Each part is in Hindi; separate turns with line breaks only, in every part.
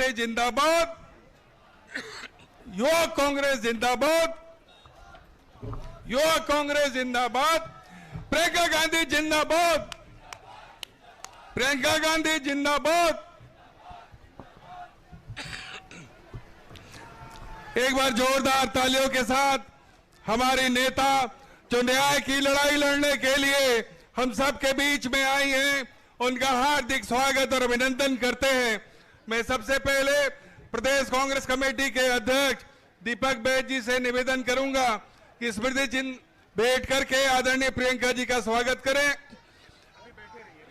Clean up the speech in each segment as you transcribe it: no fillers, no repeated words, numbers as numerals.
पार्टी जिंदाबाद, युवा कांग्रेस जिंदाबाद, युवा कांग्रेस जिंदाबाद, प्रियंका गांधी जिंदाबाद, प्रियंका गांधी जिंदाबाद। एक बार जोरदार तालियों के साथ हमारी नेता जो न्याय की लड़ाई लड़ने के लिए हम सब के बीच में आई हैं, उनका हार्दिक स्वागत और अभिनंदन करते हैं। मैं सबसे पहले प्रदेश कांग्रेस कमेटी के अध्यक्ष दीपक बैज जी से निवेदन करूंगा कि स्मृति चिन्ह भेंट करके आदरणीय प्रियंका जी का स्वागत करें।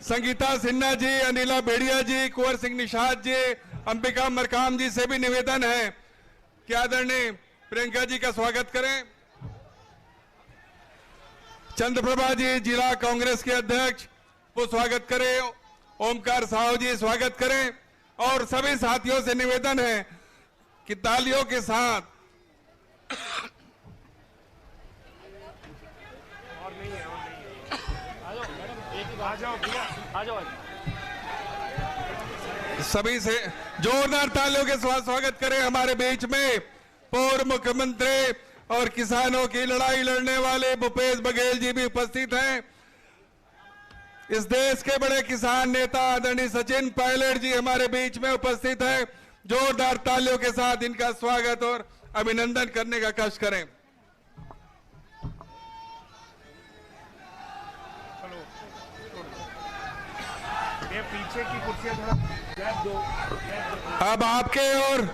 संगीता सिन्हा जी, अनिला भेड़िया जी, कुंवर सिंह निषाद जी, अंबिका मरकाम जी से भी निवेदन है कि आदरणीय प्रियंका जी का स्वागत करें। चंद्रप्रभा जी जिला कांग्रेस के अध्यक्ष, वो स्वागत करें। ओमकार साहू जी स्वागत करें। और सभी साथियों से निवेदन है कि तालियों के साथ सभी से जोरदार तालियों के साथ स्वागत करें। हमारे बीच में पूर्व मुख्यमंत्री और किसानों की लड़ाई लड़ने वाले भूपेश बघेल जी भी उपस्थित हैं। इस देश के बड़े किसान नेता आदरणीय सचिन पायलट जी हमारे बीच में उपस्थित हैं। जोरदार तालियों के साथ इनका स्वागत और अभिनंदन करने का कष्ट करें।
ये पीछे की कुर्सियां थोड़ा गैप दो।
अब आपके और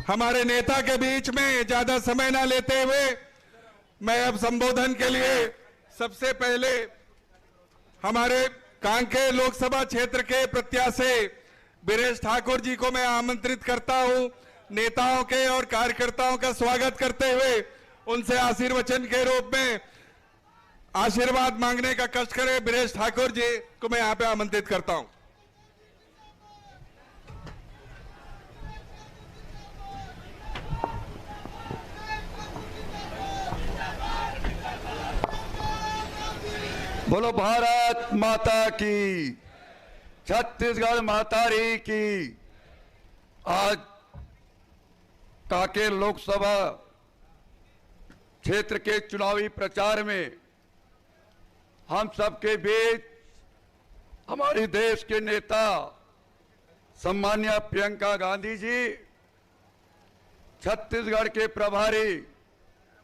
हमारे नेता के बीच में ज्यादा समय ना लेते हुए मैं अब संबोधन के लिए सबसे पहले हमारे कांकेर लोकसभा क्षेत्र के प्रत्याशी बीरेश ठाकुर जी को मैं आमंत्रित करता हूं। नेताओं के और कार्यकर्ताओं का स्वागत करते हुए उनसे आशीर्वचन के रूप में आशीर्वाद मांगने का कष्ट करें। बीरेश ठाकुर जी को मैं यहां पे आमंत्रित करता हूं।
बोलो भारत माता की, छत्तीसगढ़ मातारी की। आज कांकेर लोकसभा क्षेत्र के चुनावी प्रचार में हम सबके बीच हमारे देश के नेता सम्मान्य प्रियंका गांधी जी, छत्तीसगढ़ के प्रभारी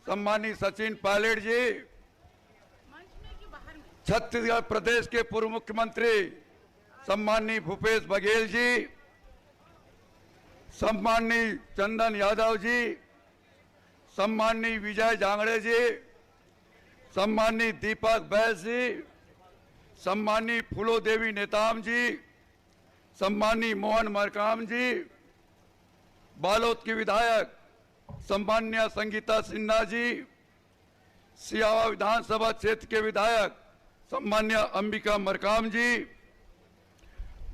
सम्मानीय सचिन पायलट जी, छत्तीसगढ़ प्रदेश के पूर्व मुख्यमंत्री सम्मानीय भूपेश बघेल जी, सम्मानीय चंदन यादव जी, सम्मानीय विजय जांगड़े जी, सम्मानीय दीपक बैज जी, सम्मानीय फूलो देवी नेताम जी, सम्मानीय मोहन मरकाम जी, बालोद के विधायक सम्मान्य संगीता सिन्हा जी, सियावा विधानसभा क्षेत्र के विधायक सम्मान्य अंबिका मरकाम जी,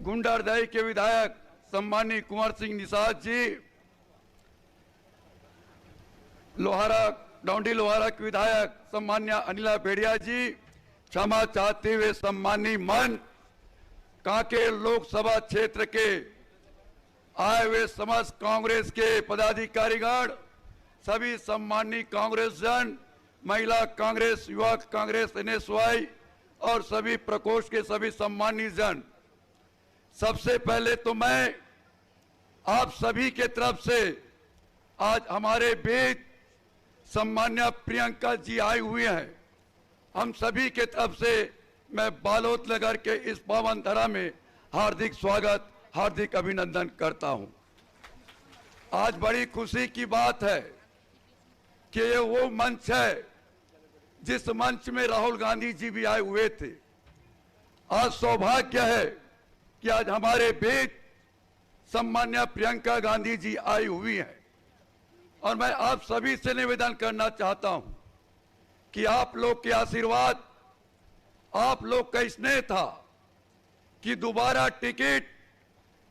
गुंडारदही के विधायक सम्मानीय कुंवर सिंह निषाद जी, लोहारा डौंडी लोहारा के विधायक सम्मान्य अनिला भेड़िया जी, क्षमा चाहते हुए सम्मानीय मंच, कांकेर लोकसभा क्षेत्र के आए हुए समस्त कांग्रेस के पदाधिकारीगण, सभी सम्मानीय कांग्रेस जन, महिला कांग्रेस, युवा कांग्रेस एनएसवाई और सभी प्रकोष्ठ के सभी सम्मानित जन, सबसे पहले तो मैं आप सभी के तरफ से आज हमारे बीच सम्मान्य प्रियंका जी आई हुई हैं, हम सभी के तरफ से मैं बालोद नगर के इस पावन धरा में हार्दिक स्वागत, हार्दिक अभिनंदन करता हूं। आज बड़ी खुशी की बात है कि ये वो मंच है जिस मंच में राहुल गांधी जी भी आए हुए थे। आज सौभाग्य है कि आज हमारे बीच सम्मान्य प्रियंका गांधी जी आई हुई हैं और मैं आप सभी से निवेदन करना चाहता हूं कि आप लोग के आशीर्वाद, आप लोग का स्नेह था कि दोबारा टिकट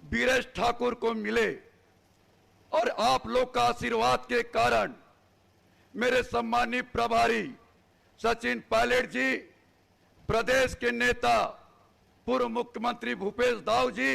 बीरेश ठाकुर को मिले और आप लोग का आशीर्वाद के कारण मेरे सम्मानित प्रभारी सचिन पायलट जी, प्रदेश के नेता पूर्व मुख्यमंत्री भूपेश दाऊ जी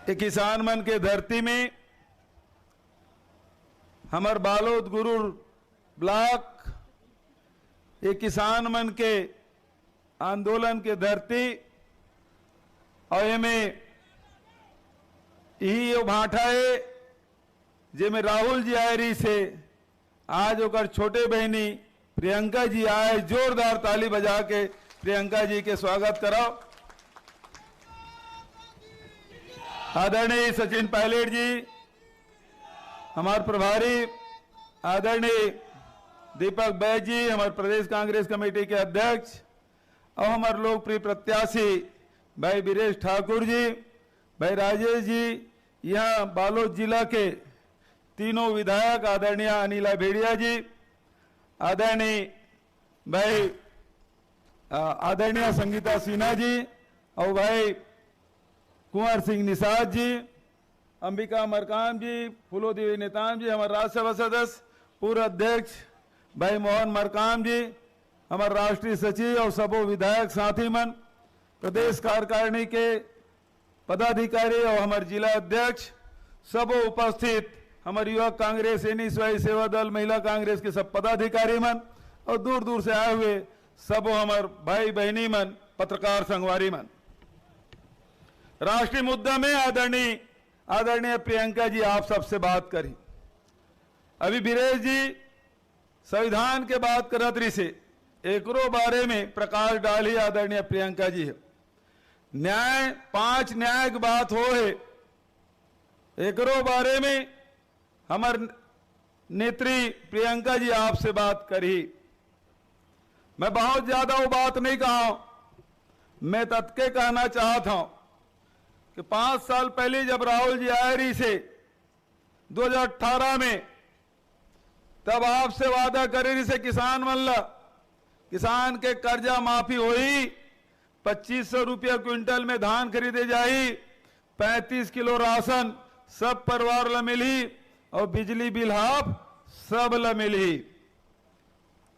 ये किसान मन के धरती में हमार बालोद गुरुर ब्लॉक ये किसान मन के आंदोलन के धरती और में यही यो भाटा है जेमें राहुल जी आए रही से आज ओकर छोटे बहनी प्रियंका जी आए। जोरदार ताली बजा के प्रियंका जी के स्वागत कराओ। आदरणीय सचिन पायलट जी, हमारे प्रभारी आदरणीय दीपक बैज जी, हमारे प्रदेश कांग्रेस कमेटी के अध्यक्ष और हमारे लोकप्रिय प्रत्याशी भाई बीरेश ठाकुर जी, भाई राजेश जी, यहाँ बालोद जिला के तीनों विधायक आदरणीय अनिला भेड़िया जी, आदरणीय भाई आदरणीय संगीता सिन्हा जी और भाई कुंवर सिंह निषाद जी, अंबिका मरकाम जी, फूलो देवी नेताम जी, हमारे राज्यसभा सदस्य पूर्व अध्यक्ष भाई मोहन मरकाम जी, हमारे राष्ट्रीय सचिव और सबों विधायक साथी मन, प्रदेश कार्यकारिणी के पदाधिकारी और हमारे जिला अध्यक्ष, सबों उपस्थित हमारे युवक कांग्रेस, स्वयं सेवा दल, महिला कांग्रेस के सब पदाधिकारी मन और दूर दूर से आए हुए सबों हमारे भाई बहनी मन, पत्रकार संगवारी मन। राष्ट्रीय मुद्दा में आदरणीय प्रियंका जी आप सबसे बात करी। अभी बीरेश जी संविधान के बात करत रही से एकरो बारे में प्रकाश डाली आदरणीय प्रियंका जी है। न्याय 5 न्याय की बात हो है, एकरो बारे में हमार नेत्री प्रियंका जी आपसे बात करी। मैं बहुत ज्यादा वो बात नहीं कहा, मैं तत्के कहना चाहता हूं कि 5 साल पहले जब राहुल जी आए रही से 2018 में, तब आपसे वादा करे रही से किसान मल्ला किसान के कर्जा माफी हुई, 2500 रुपया क्विंटल में धान खरीदे जाई, 35 किलो राशन सब परिवार ला मिली और बिजली बिल हाफ सब ला मिली।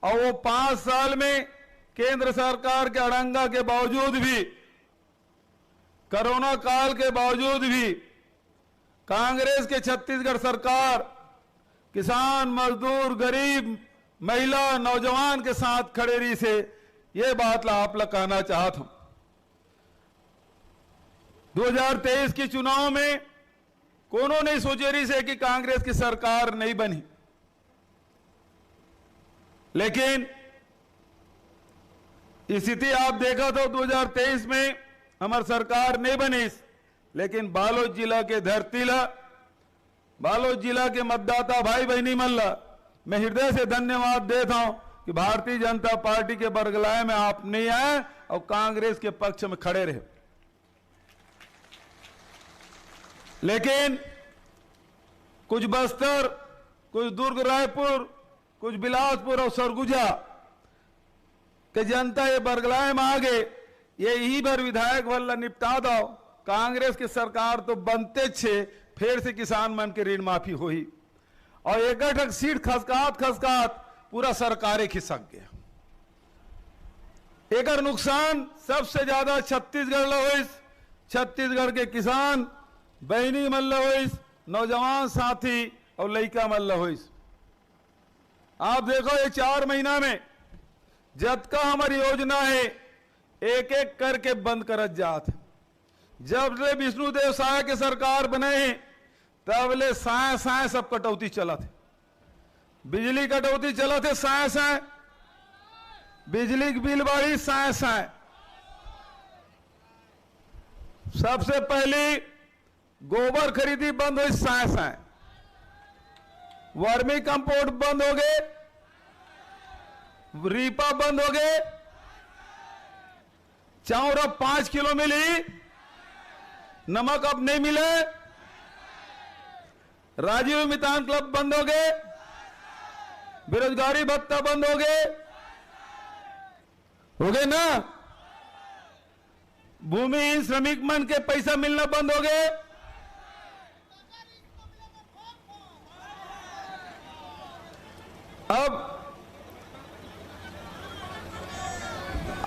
और वो 5 साल में केंद्र सरकार के अड़ंगा के बावजूद भी, कोरोना काल के बावजूद भी कांग्रेस के छत्तीसगढ़ सरकार किसान, मजदूर, गरीब, महिला, नौजवान के साथ खड़े रही से ये बात ला आप ला कहना चाहता हूं। 2023 के चुनाव में कोनो नहीं सोचे रही से कि कांग्रेस की सरकार नहीं बनी, लेकिन स्थिति आप देखा तो 2023 में हमारी सरकार नहीं बनी, लेकिन बालोद जिला के धरती ला, बालोद जिला के मतदाता भाई बहनी मल्ला मैं हृदय से धन्यवाद देता हूं कि भारतीय जनता पार्टी के बरगलाए में आप नहीं आए और कांग्रेस के पक्ष में खड़े रहे। लेकिन कुछ बस्तर, कुछ दुर्ग रायपुर, कुछ बिलासपुर और सरगुजा के जनता ये बरगलाए में आ गए, ये यही बार विधायक वाला निपटा दो, कांग्रेस की सरकार तो बनते छे, फिर से किसान मन के ऋण माफी हुई और एक सीट खसकात पूरा सरकारें खिसक गया। एक नुकसान सबसे ज्यादा छत्तीसगढ़ ला हुई, छत्तीसगढ़ के किसान बहनी मन ला हुई, नौजवान साथी और लड़का मन ला हुई। आप देखो ये 4 महीना में जब का हमारी योजना है एक एक करके बंद करत जात। जब ले विष्णुदेव साय के सरकार बने हैं तब ले साय साय सब कटौती चला थे, बिजली कटौती चला थे साय साय, बिजली की बिल बढ़ी साय साय। सबसे पहले गोबर खरीदी बंद हुई साय साय, वर्मी कंपोस्ट बंद हो गए, रीपा बंद हो गए, चाउर अब 5 किलो मिली, नमक अब नहीं मिले, राजीव मितान क्लब बंद हो गए, बेरोजगारी भत्ता बंद हो गए ना, भूमिहीन श्रमिक मन के पैसा मिलना बंद हो गए। अब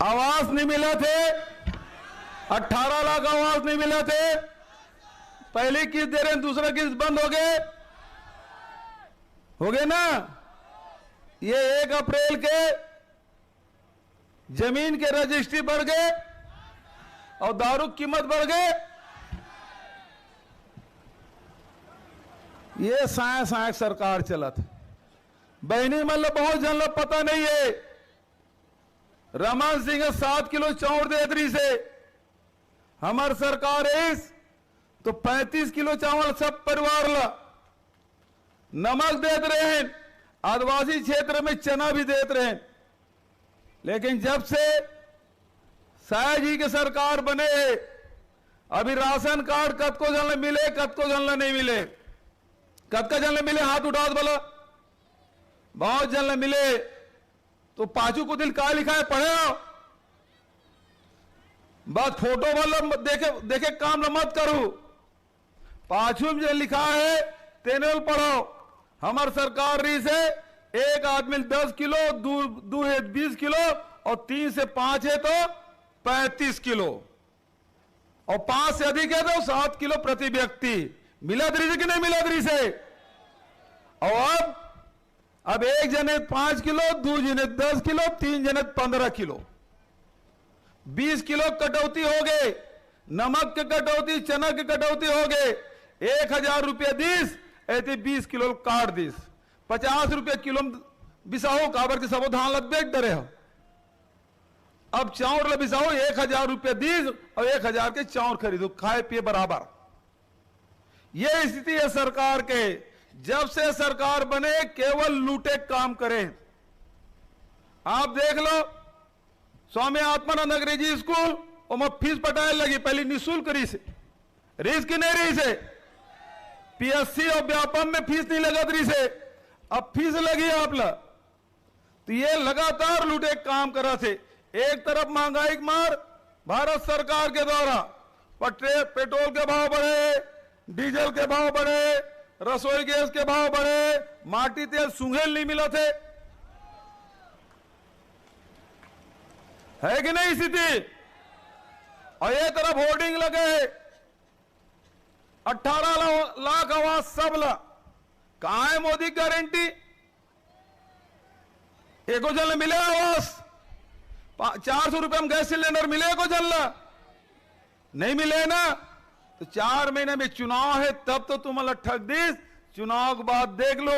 आवास नहीं मिला थे, 18 लाख आवास नहीं मिला थे, पहली किस्त दे रहे हैं, दूसरा किस्त बंद हो गए ना। ये 1 अप्रैल के जमीन के रजिस्ट्री बढ़ गए और दारू की कीमत बढ़ गए। ये साया सरकार चलत बहनी मतलब बहुत जन लोग पता नहीं है। रमन सिंह 7 किलो चाउर दे रही से हमार सरकार इस तो 35 किलो चावल सब परिवार ला नमक देते रहे हैं, आदिवासी क्षेत्र में चना भी देते रहे हैं। लेकिन जब से साया जी के सरकार बने अभी राशन कार्ड कतको जन मिले, कतको जन नहीं मिले। कतका जन मिले हाथ उठा बोला, बहुत जन मिले। तो पांचू को दिल का लिखा है पढ़े हो, बात फोटो वाला देखे देखे काम मत करो। पांचू में जो लिखा है तेने पढ़ो। हमार सरकार रही से एक आदमी 10 किलो, दो है 20 किलो और 3 से 5 है तो 35 किलो और 5 से अधिक है तो 7 किलो प्रति व्यक्ति। मिला दरी से कि नहीं मिला दरी से? और अब एक जने 5 किलो, 2 जने 10 किलो, 3 जने 15 किलो, 20 किलो कटौती हो गए। नमक के कटौती, चना के कटौती हो गए। 1000 रुपये दीस ऐसे 20 किलो काट दीस, 50 रुपये किलो बिसाहो काबर के सबो धान लग बेच डरे हो। अब चाउर ल बिसाहो 1000 रुपये दीस और 1000 के चाउर खरीदो, खाए पिए बराबर। ये स्थिति है सरकार के। जब से सरकार बने केवल लूटे काम करें। आप देख लो स्वामी आत्मानंद अंग्रेजी स्कूल और मैं फीस पटाए लगी, पहले निःशुल्क रही से, रीस की नहीं रही से। पीएससी और व्यापम में फीस नहीं लगा रही से, अब फीस लगी आप ला। तो ये लगातार लूटे काम करा थे। एक तरफ महंगाई मार भारत सरकार के द्वारा, पेट्रोल के भाव बढ़े, डीजल के भाव बढ़े, रसोई गैस के भाव बढ़े, माटी तेल सुंघेल नहीं मिला थे, है कि नहीं स्थिति? और ये तरफ होर्डिंग लगे 18 लाख आवाज सब ला। कहां है मोदी गारंटी? एको जन मिले आवास? 400 रुपए में गैस सिलेंडर मिले को जन ला? नहीं मिले ना। तो 4 महीने में चुनाव है, तब तो तुम ठग दीस। चुनाव के बाद देख लो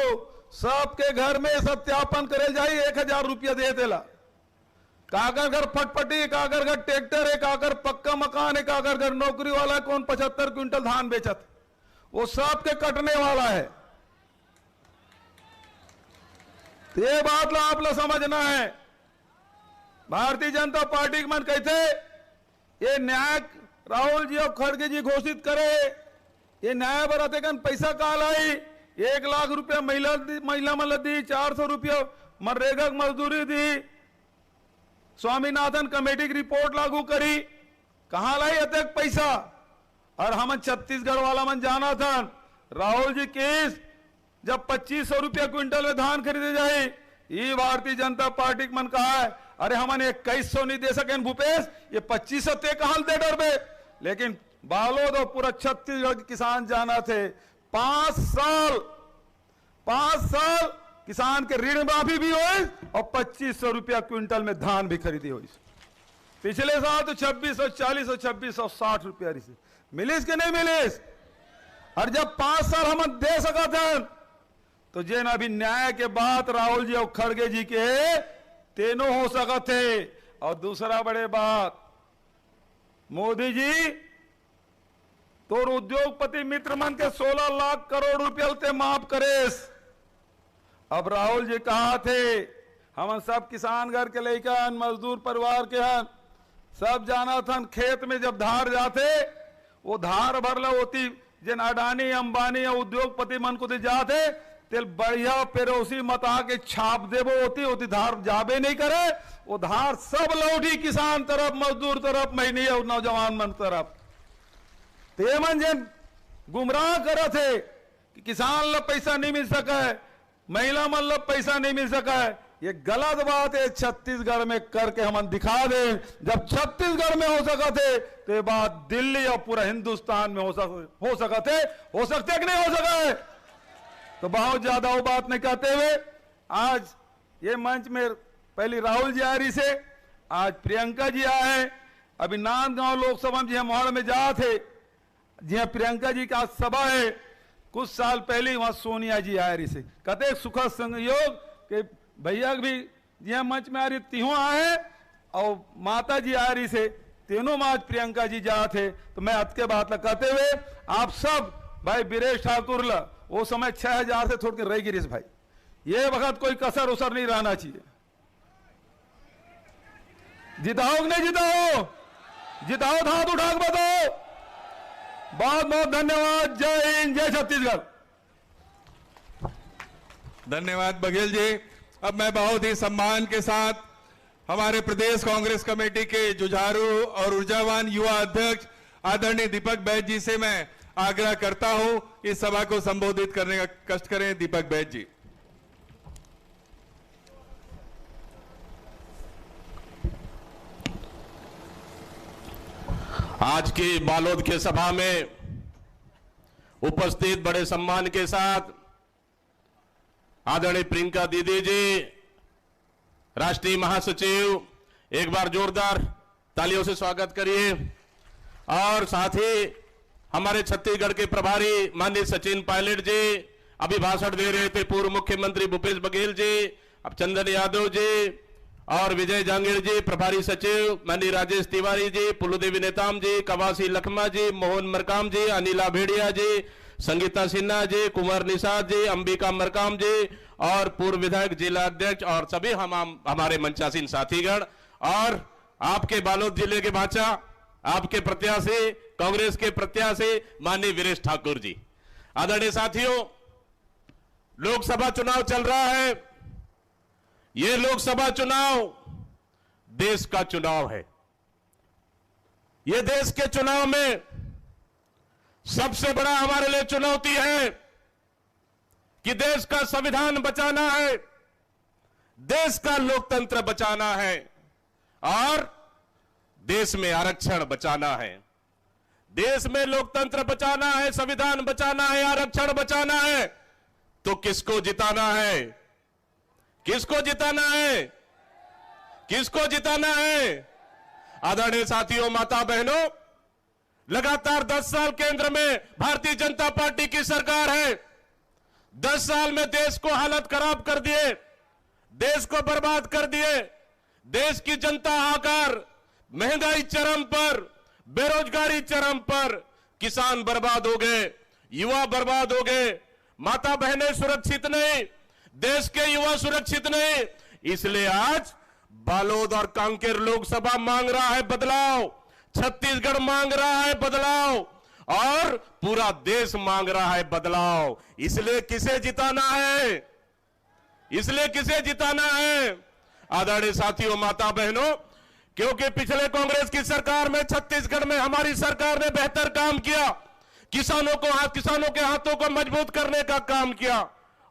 सबके घर में सत्यापन करे जाए 1000 रुपया दे देला। काकर घर फटफटी, काकर घर ट्रैक्टर है, काकर पक्का मकान है, काकर घर नौकरी वाला है, कौन 75 क्विंटल धान बेचत, वो सबके कटने वाला है। तो ये बात ला आप ला समझना है। भारतीय जनता पार्टी के मन कहते ये न्याय राहुल जी और खड़गे जी घोषित करे, ये न्याय बराते कन पैसा काल आई। 1 लाख रुपया महिला मन दी, 400 रुपया मनरेगा मजदूरी दी, स्वामीनाथन कमेटी की रिपोर्ट लागू करी। कहां लाई अतक पैसा? और हम छत्तीसगढ़ वाला मन जाना था राहुल जी केस जब 2500 रुपया क्विंटल में धान खरीदे जाए, ये भारतीय जनता पार्टी मन कहा है अरे हमन 2100 नहीं दे सके भूपेश, ये 2500 ते कहां दे डरबे। लेकिन बालोद और पूरा छत्तीसगढ़ के किसान जाना थे 5 साल किसान के ऋण माफी भी हुई और 2500 रुपया क्विंटल में धान भी खरीदी हुई। पिछले साल तो 2640 और 2660 रुपया मिलिस के नहीं मिलिस। और जब 5 साल हम दे सका था तो जेन अभी न्याय के बाद राहुल जी और खड़गे जी के तीनों हो सका थे। और दूसरा बड़े बात, मोदी जी तो उद्योगपति मित्र मन के 16 लाख करोड़ रुपया ते माफ करेस। अब राहुल जी कहा थे हम सब किसान घर के लेकर मजदूर परिवार के हन सब जाना था खेत में जब धार जाते वो धार भरला होती जिन अडानी अंबानी या उद्योगपति मन को जाते तेल बढ़िया पेरोसी मता के छाप देवो होती धार जाबे नहीं करे। वो धार सब लौटी किसान तरफ, मजदूर तरफ, महीने और नौजवान मन तरफ। ते मन जिन गुमराह करे थे कि किसान ला पैसा नहीं मिल सका है, महिला मन ला पैसा नहीं मिल सका है, ये गलत बात है। छत्तीसगढ़ में करके हम दिखा दें, जब छत्तीसगढ़ में हो सकते तो ये बात दिल्ली और पूरा हिंदुस्तान में हो सकते कि नहीं हो सका है। तो बहुत ज्यादा वो बात नहीं कहते हुए आज ये मंच में पहले राहुल जी आ रही से, आज प्रियंका जी आए। अभी नांदगांव लोकसभा में मोहड़ में जा थे, जी प्रियंका जी का सभा है। कुछ साल पहले वहां सोनिया जी आ रही से, कहते सुखद संयोग के भैया भी जी मंच में आ रही तीहों आए और माता जी आ रही से, तीनों आज प्रियंका जी जा थे। तो मैं अत के बात कहते हुए आप सब भाई बीरेश ठाकुर ला वो समय 6000 से थोड़ के रह गिरीश भाई, ये वक्त कोई कसर उसर नहीं रहना चाहिए। जिताओ कि नहीं जिताओ? जिताओ, हाथ उठा के बताओ। बहुत बहुत धन्यवाद। जय हिंद, जय छत्तीसगढ़।
धन्यवाद बघेल जी। अब मैं बहुत ही सम्मान के साथ हमारे प्रदेश कांग्रेस कमेटी के जुझारू और ऊर्जावान युवा अध्यक्ष आदरणीय दीपक बैज जी से मैं आग्रह करता हूं इस सभा को संबोधित करने का कष्ट करें। दीपक बैज जी।
आज की बालोद के सभा में उपस्थित बड़े सम्मान के साथ आदरणीय प्रियंका दीदी जी, राष्ट्रीय महासचिव, एक बार जोरदार तालियों से स्वागत करिए। और साथ ही हमारे छत्तीसगढ़ के प्रभारी माननीय सचिन पायलट जी, अभी भाषण दे रहे थे पूर्व मुख्यमंत्री भूपेश बघेल जी, अब चंदन यादव जी और विजय जांगीर जी, प्रभारी सचिव माननीय राजेश तिवारी जी, पुलुदेवी नेताम जी, कवासी लखमा जी, मोहन मरकाम जी, अनिला भेड़िया जी, संगीता सिन्हा जी, कुंवर निषाद जी, अंबिका मरकाम जी और पूर्व विधायक जिला अध्यक्ष और सभी हमारे मंचासीन साथीगण और आपके बालोद जिले के बाचा, आपके प्रत्याशी, कांग्रेस के प्रत्याशी माननीय वीरेश ठाकुर जी। आदरणीय साथियों, लोकसभा चुनाव चल रहा है। ये लोकसभा चुनाव देश का चुनाव है। ये देश के चुनाव में सबसे बड़ा हमारे लिए चुनौती है कि देश का संविधान बचाना है, देश का लोकतंत्र बचाना है और देश में आरक्षण बचाना है। देश में लोकतंत्र बचाना है, संविधान बचाना है, आरक्षण बचाना है। तो किसको जिताना है? किसको जिताना है? किसको जिताना है? आदरणीय साथियों, माता बहनों, लगातार 10 साल केंद्र में भारतीय जनता पार्टी की सरकार है। 10 साल में देश को हालत खराब कर दिए, देश को बर्बाद कर दिए। देश की जनता हाहाकार, महंगाई चरम पर, बेरोजगारी चरम पर, किसान बर्बाद हो गए, युवा बर्बाद हो गए, माता बहनें सुरक्षित नहीं, देश के युवा सुरक्षित नहीं। इसलिए आज बालोद और कांकेर लोकसभा मांग रहा है बदलाव, छत्तीसगढ़ मांग रहा है बदलाव और पूरा देश मांग रहा है बदलाव। इसलिए किसे जिताना है? इसलिए किसे जिताना है? आदरणीय साथियों, माता बहनों, क्योंकि पिछले कांग्रेस की सरकार में छत्तीसगढ़ में हमारी सरकार ने बेहतर काम किया, किसानों के हाथों को मजबूत करने का काम किया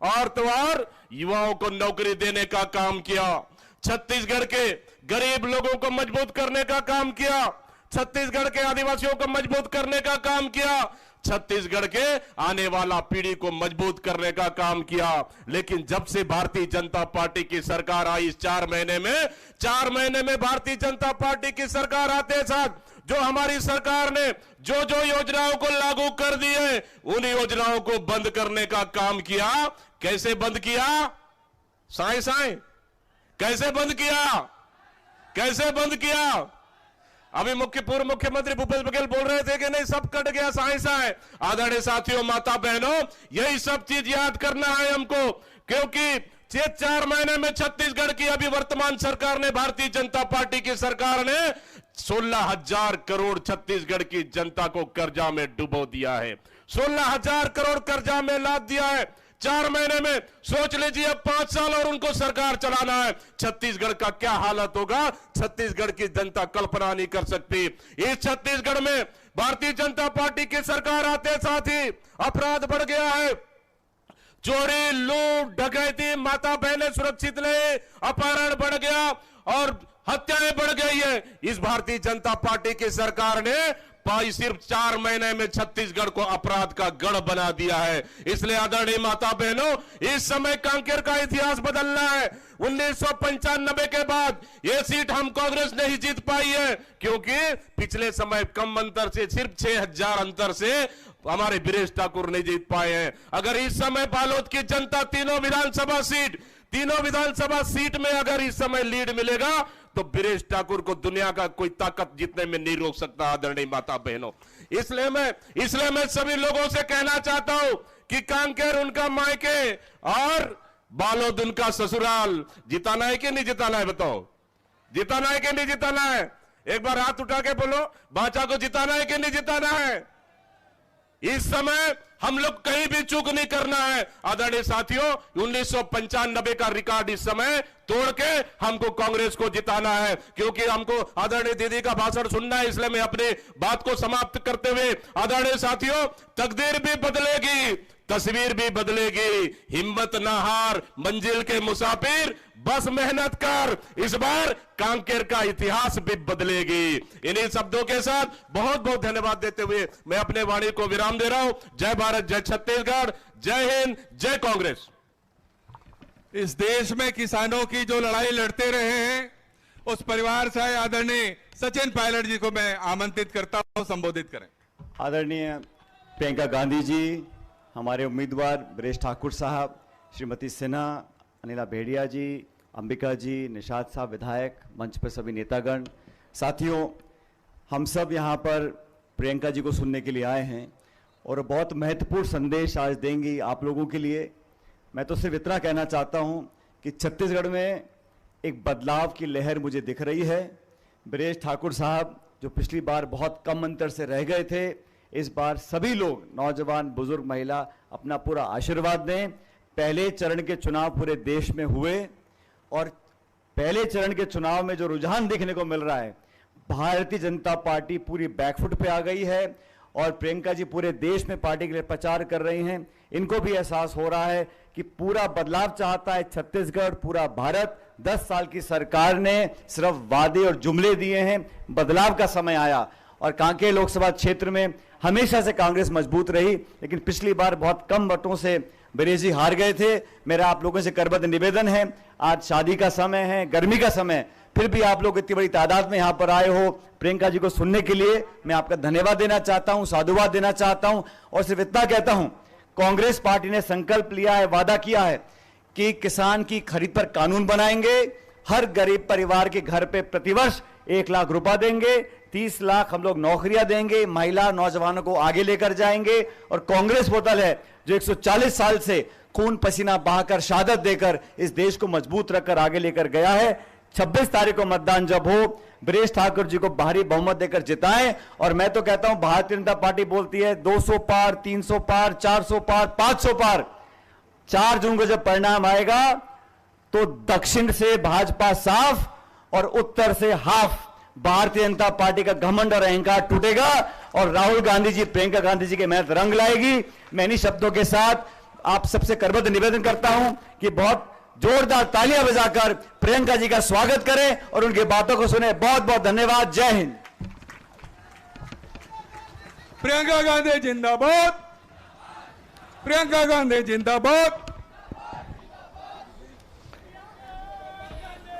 और तो और युवाओं को नौकरी देने का काम किया, छत्तीसगढ़ के गरीब लोगों को मजबूत करने का काम किया, छत्तीसगढ़ के आदिवासियों को मजबूत करने का काम किया, छत्तीसगढ़ के आने वाला पीढ़ी को मजबूत करने का काम किया। लेकिन जब से भारतीय जनता पार्टी की सरकार आई, इस 4 महीने में भारतीय जनता पार्टी की सरकार आते साथ जो हमारी सरकार ने जो जो योजनाओं को लागू कर दी है, उन योजनाओं को बंद करने का काम किया। कैसे बंद किया? साएं साएं कैसे बंद किया? कैसे बंद किया? अभी पूर्व मुख्यमंत्री भूपेश बघेल बोल रहे थे कि नहीं सब कट गया साएं साएं। आदरणीय साथियों, माता बहनों, यही सब चीज याद करना है हमको, क्योंकि 4 महीने में छत्तीसगढ़ की अभी वर्तमान सरकार ने, भारतीय जनता पार्टी की सरकार ने 16,000 करोड़ छत्तीसगढ़ की जनता को कर्जा में डुबो दिया है। 16,000 करोड़ कर्जा में लाद दिया है 4 महीने में। सोच लीजिए अब 5 साल और उनको सरकार चलाना है, छत्तीसगढ़ का क्या हालत होगा, छत्तीसगढ़ की जनता कल्पना नहीं कर सकती। इस छत्तीसगढ़ में भारतीय जनता पार्टी की सरकार आते साथ ही अपराध बढ़ गया है, चोरी, लूट, डकैती, माता बहनें सुरक्षित नहीं, अपहरण बढ़ गया और हत्याएं बढ़ गई है। इस भारतीय जनता पार्टी की सरकार ने सिर्फ 4 महीने में छत्तीसगढ़ को अपराध का गढ़ बना दिया है। इसलिए आदरणीय माता बहनों, इस समय कांकेर का इतिहास बदलना है। 1995 के बाद यह सीट हम कांग्रेस नहीं जीत पाई है, क्योंकि पिछले समय कम अंतर से, सिर्फ 6000 अंतर से हमारे बृजेश ठाकुर नहीं जीत पाए हैं। अगर इस समय बालोद की जनता तीनों विधानसभा सीट में अगर इस समय लीड मिलेगा तो बृजेश ठाकुर को दुनिया का कोई ताकत जीतने में नहीं रोक सकता। आदरणीय माता बहनों, इसलिए मैं सभी लोगों से कहना चाहता हूं कि कांकेर उनका मायके और बालोद उनका ससुराल। जिताना है कि नहीं जिताना है? बताओ, जिताना है कि नहीं जिताना है? एक बार हाथ उठा के बोलो, भाजपा को जिताना है कि नहीं जिताना है? इस समय हम लोग कहीं भी चूक नहीं करना है। आदरणीय साथियों, 1995 का रिकॉर्ड इस समय तोड़ के हमको कांग्रेस को जिताना है, क्योंकि हमको आदरणीय दीदी का भाषण सुनना है। इसलिए मैं अपनी बात को समाप्त करते हुए, आदरणीय साथियों, तकदीर भी बदलेगी, तस्वीर भी बदलेगी, हिम्मत ना हार, मंजिल के मुसाफिर, बस मेहनत कर, इस बार कांकेर का इतिहास भी बदलेगी। इन्हीं शब्दों के साथ बहुत बहुत धन्यवाद देते हुए मैं अपने वाणी को विराम दे रहा हूं। जय भारत, जय छत्तीसगढ़, जय हिंद, जय कांग्रेस।
इस देश में किसानों की जो लड़ाई लड़ते रहे हैं, उस परिवार से आदरणीय सचिन पायलट जी को मैं आमंत्रित करता हूं, संबोधित करें।
आदरणीय प्रियंका गांधी जी, हमारे उम्मीदवार बृजेश ठाकुर साहब, श्रीमती सिन्हा, अनिला भेड़िया जी, अंबिका जी, निषाद साहब विधायक, मंच पर सभी नेतागण, साथियों, हम सब यहाँ पर प्रियंका जी को सुनने के लिए आए हैं और बहुत महत्वपूर्ण संदेश आज देंगी आप लोगों के लिए। मैं तो सिर्फ इतना कहना चाहता हूँ कि छत्तीसगढ़ में एक बदलाव की लहर मुझे दिख रही है। बृजेश ठाकुर साहब जो पिछली बार बहुत कम अंतर से रह गए थे, इस बार सभी लोग, नौजवान, बुजुर्ग, महिला, अपना पूरा आशीर्वाद दें। पहले चरण के चुनाव पूरे देश में हुए और पहले चरण के चुनाव में जो रुझान देखने को मिल रहा है, भारतीय जनता पार्टी पूरी बैकफुट पे आ गई है और प्रियंका जी पूरे देश में पार्टी के लिए प्रचार कर रही हैं। इनको भी एहसास हो रहा है कि पूरा बदलाव चाहता है छत्तीसगढ़, पूरा भारत। 10 साल की सरकार ने सिर्फ वादे और जुमले दिए हैं, बदलाव का समय आया। और कांकेर लोकसभा क्षेत्र में हमेशा से कांग्रेस मजबूत रही, लेकिन पिछली बार बहुत कम वोटों से बृजेश जी हार गए थे। मेरा आप लोगों से करबद्ध निवेदन है, आज शादी का समय है, गर्मी का समय, फिर भी आप लोग इतनी बड़ी तादाद में यहाँ पर आए हो प्रियंका जी को सुनने के लिए। मैं आपका धन्यवाद देना चाहता हूँ, साधुवाद देना चाहता हूँ और सिर्फ इतना कहता हूँ, कांग्रेस पार्टी ने संकल्प लिया है, वादा किया है कि किसान की खरीद पर कानून बनाएंगे, हर गरीब परिवार के घर पे प्रतिवर्ष 1 लाख रुपया देंगे, 30 लाख हम लोग नौकरियां देंगे, महिला नौजवानों को आगे लेकर जाएंगे। और कांग्रेस वो दल है जो 140 साल से खून पसीना बहाकर, शहादत देकर इस देश को मजबूत रखकर आगे लेकर गया है। 26 तारीख को मतदान जब हो, बृजेश ठाकुर जी को भारी बहुमत देकर जिताएं। और मैं तो कहता हूं, भारतीय जनता पार्टी बोलती है 200 पार, 300 पार, 400 पार, 500 पार। 4 जून को जब परिणाम आएगा तो दक्षिण से भाजपा साफ और उत्तर से हाफ। भारतीय जनता पार्टी का घमंड और अहंकार टूटेगा और राहुल गांधी जी, प्रियंका गांधी जी के मेहनत रंग लाएगी। मैं इन्हीं शब्दों के साथ आप सबसे करबद्ध निवेदन करता हूं कि बहुत जोरदार तालियां बजाकर प्रियंका जी का स्वागत करें और उनकी बातों को सुने। बहुत बहुत धन्यवाद। जय हिंद।
प्रियंका गांधी जिंदाबाद, प्रियंका गांधी जिंदाबाद।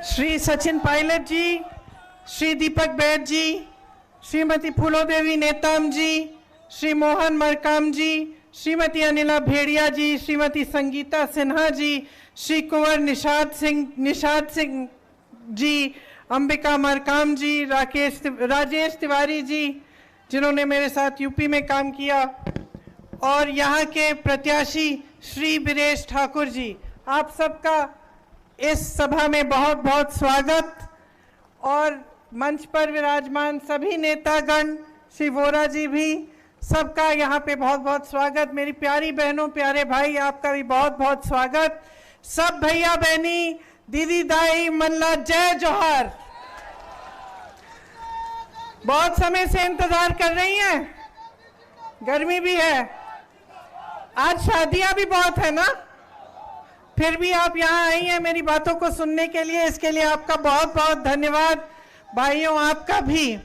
श्री सचिन पायलट जी, श्री दीपक बैद जी, श्रीमती फूलोदेवी नेताम जी, श्री मोहन मरकाम जी, श्रीमती अनिला भेड़िया जी, श्रीमती संगीता सिन्हा जी, श्री कुंवर निषाद सिंह जी, अंबिका मरकाम जी, राजेश तिवारी जी, जिन्होंने मेरे साथ यूपी में काम किया, और यहाँ के प्रत्याशी श्री बृजेश ठाकुर जी, आप सबका इस सभा में बहुत बहुत स्वागत। और मंच पर विराजमान सभी नेतागण, श्री वोरा जी भी, सबका यहाँ पे बहुत बहुत स्वागत। मेरी प्यारी बहनों, प्यारे भाई, आपका भी बहुत बहुत स्वागत। सब भैया बहनी, दीदी दाई, मल्ला, जय जोहार। बहुत समय से इंतजार कर रही हैं, गर्मी भी है, आज शादियां भी बहुत है ना। फिर भी आप यहाँ आई हैं मेरी बातों को सुनने के लिए, इसके लिए आपका बहुत बहुत धन्यवाद। भाइयों आपका भी।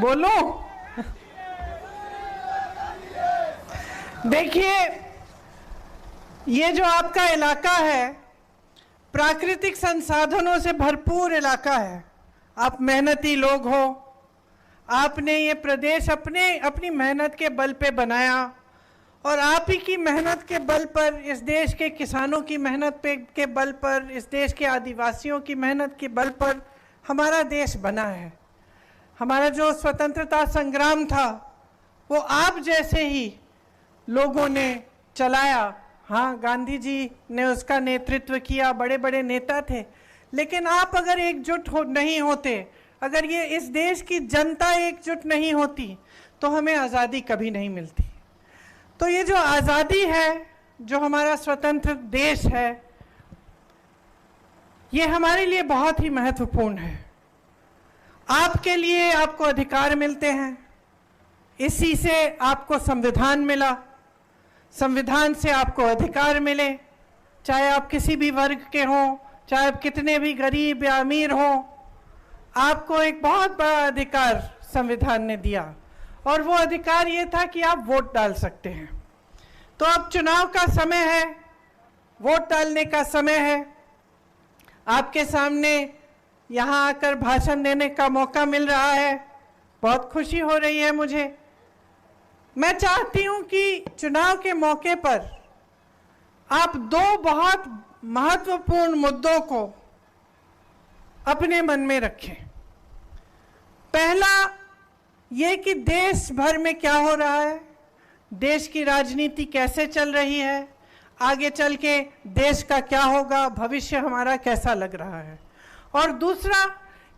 बोलो। देखिए, ये जो आपका इलाका है प्राकृतिक संसाधनों से भरपूर इलाका है। आप मेहनती लोग हो, आपने ये प्रदेश अपनी मेहनत के बल पे बनाया और आप ही की मेहनत के बल पर, इस देश के किसानों की मेहनत के बल पर, इस देश के आदिवासियों की मेहनत के बल पर हमारा देश बना है। हमारा जो स्वतंत्रता संग्राम था वो आप जैसे ही लोगों ने चलाया। हाँ, गांधी जी ने उसका नेतृत्व किया, बड़े बड़े नेता थे, लेकिन आप अगर एकजुट नहीं होते, अगर ये इस देश की जनता एकजुट नहीं होती तो हमें आज़ादी कभी नहीं मिलती। तो ये जो आज़ादी है, जो हमारा स्वतंत्र देश है, ये हमारे लिए बहुत ही महत्वपूर्ण है। आपके लिए आपको अधिकार मिलते हैं, इसी से आपको संविधान मिला, संविधान से आपको अधिकार मिले, चाहे आप किसी भी वर्ग के हों, चाहे आप कितने भी गरीब या अमीर हों, आपको एक बहुत बड़ा अधिकार संविधान ने दिया और वो अधिकार ये था कि आप वोट डाल सकते हैं। तो अब चुनाव का समय है, वोट डालने का समय है। आपके सामने यहाँ आकर भाषण देने का मौका मिल रहा है, बहुत खुशी हो रही है मुझे। मैं चाहती हूं कि चुनाव के मौके पर आप दो बहुत महत्वपूर्ण मुद्दों को अपने मन में रखें। पहला ये कि देश भर में क्या हो रहा है, देश की राजनीति कैसे चल रही है, आगे चल के देश का क्या होगा, भविष्य हमारा कैसा लग रहा है। और दूसरा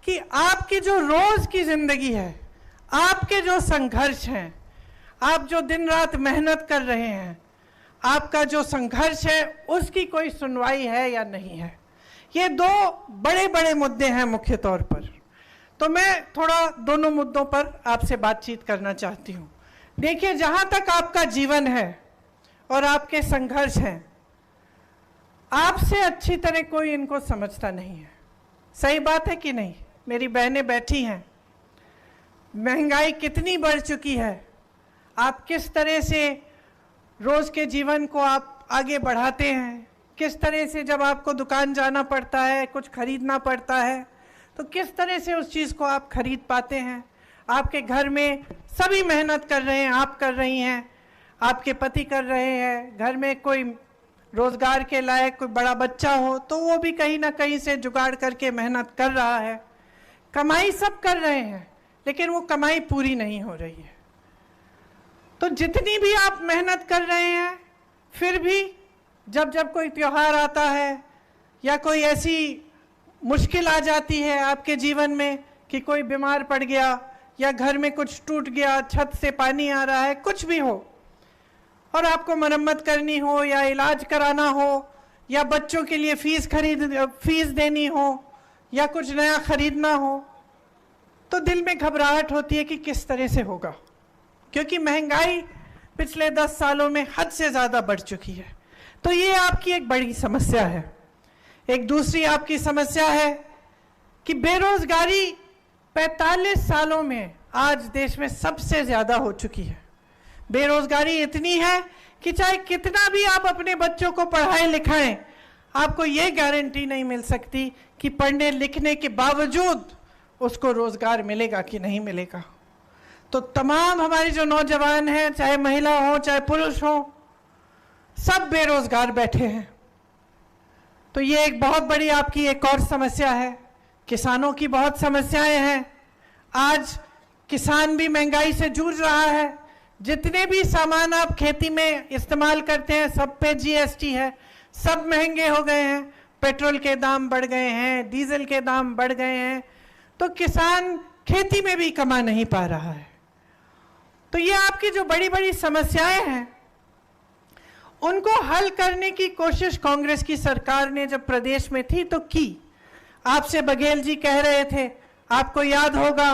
कि आपकी जो रोज की जिंदगी है, आपके जो संघर्ष हैं, आप जो दिन रात मेहनत कर रहे हैं, आपका जो संघर्ष है उसकी कोई सुनवाई है या नहीं है। ये दो बड़े बड़े मुद्दे हैं मुख्य तौर पर। तो मैं थोड़ा दोनों मुद्दों पर आपसे बातचीत करना चाहती हूँ। देखिए, जहाँ तक आपका जीवन है और आपके संघर्ष हैं, आपसे अच्छी तरह कोई इनको समझता नहीं है। सही बात है कि नहीं? मेरी बहनें बैठी हैं, महंगाई कितनी बढ़ चुकी है, आप किस तरह से रोज़ के जीवन को आप आगे बढ़ाते हैं, किस तरह से जब आपको दुकान जाना पड़ता है, कुछ खरीदना पड़ता है, तो किस तरह से उस चीज़ को आप खरीद पाते हैं। आपके घर में सभी मेहनत कर रहे हैं, आप कर रही हैं, आपके पति कर रहे हैं, घर में कोई रोज़गार के लायक कोई बड़ा बच्चा हो तो वो भी कहीं ना कहीं से जुगाड़ करके मेहनत कर रहा है। कमाई सब कर रहे हैं, लेकिन वो कमाई पूरी नहीं हो रही है। तो जितनी भी आप मेहनत कर रहे हैं, फिर भी जब जब कोई त्योहार आता है या कोई ऐसी मुश्किल आ जाती है आपके जीवन में कि कोई बीमार पड़ गया या घर में कुछ टूट गया, छत से पानी आ रहा है, कुछ भी हो, और आपको मरम्मत करनी हो या इलाज कराना हो या बच्चों के लिए फीस देनी हो या कुछ नया खरीदना हो, तो दिल में घबराहट होती है कि किस तरह से होगा, क्योंकि महंगाई पिछले 10 सालों में हद से ज़्यादा बढ़ चुकी है। तो ये आपकी एक बड़ी समस्या है। एक दूसरी आपकी समस्या है कि बेरोजगारी 45 सालों में आज देश में सबसे ज़्यादा हो चुकी है। बेरोजगारी इतनी है कि चाहे कितना भी आप अपने बच्चों को पढ़ाएं लिखाएं, आपको ये गारंटी नहीं मिल सकती कि पढ़ने लिखने के बावजूद उसको रोजगार मिलेगा कि नहीं मिलेगा। तो तमाम हमारे जो नौजवान हैं, चाहे महिला हो चाहे पुरुष हो, सब बेरोजगार बैठे हैं। तो ये एक बहुत बड़ी आपकी एक और समस्या है। किसानों की बहुत समस्याएं हैं। आज किसान भी महंगाई से जूझ रहा है। जितने भी सामान आप खेती में इस्तेमाल करते हैं सब पे जीएसटी है, सब महंगे हो गए हैं। पेट्रोल के दाम बढ़ गए हैं, डीजल के दाम बढ़ गए हैं, तो किसान खेती में भी कमा नहीं पा रहा है। तो ये आपकी जो बड़ी बड़ी समस्याएं हैं, उनको हल करने की कोशिश कांग्रेस की सरकार ने जब प्रदेश में थी तो की। आपसे बघेल जी कह रहे थे, आपको याद होगा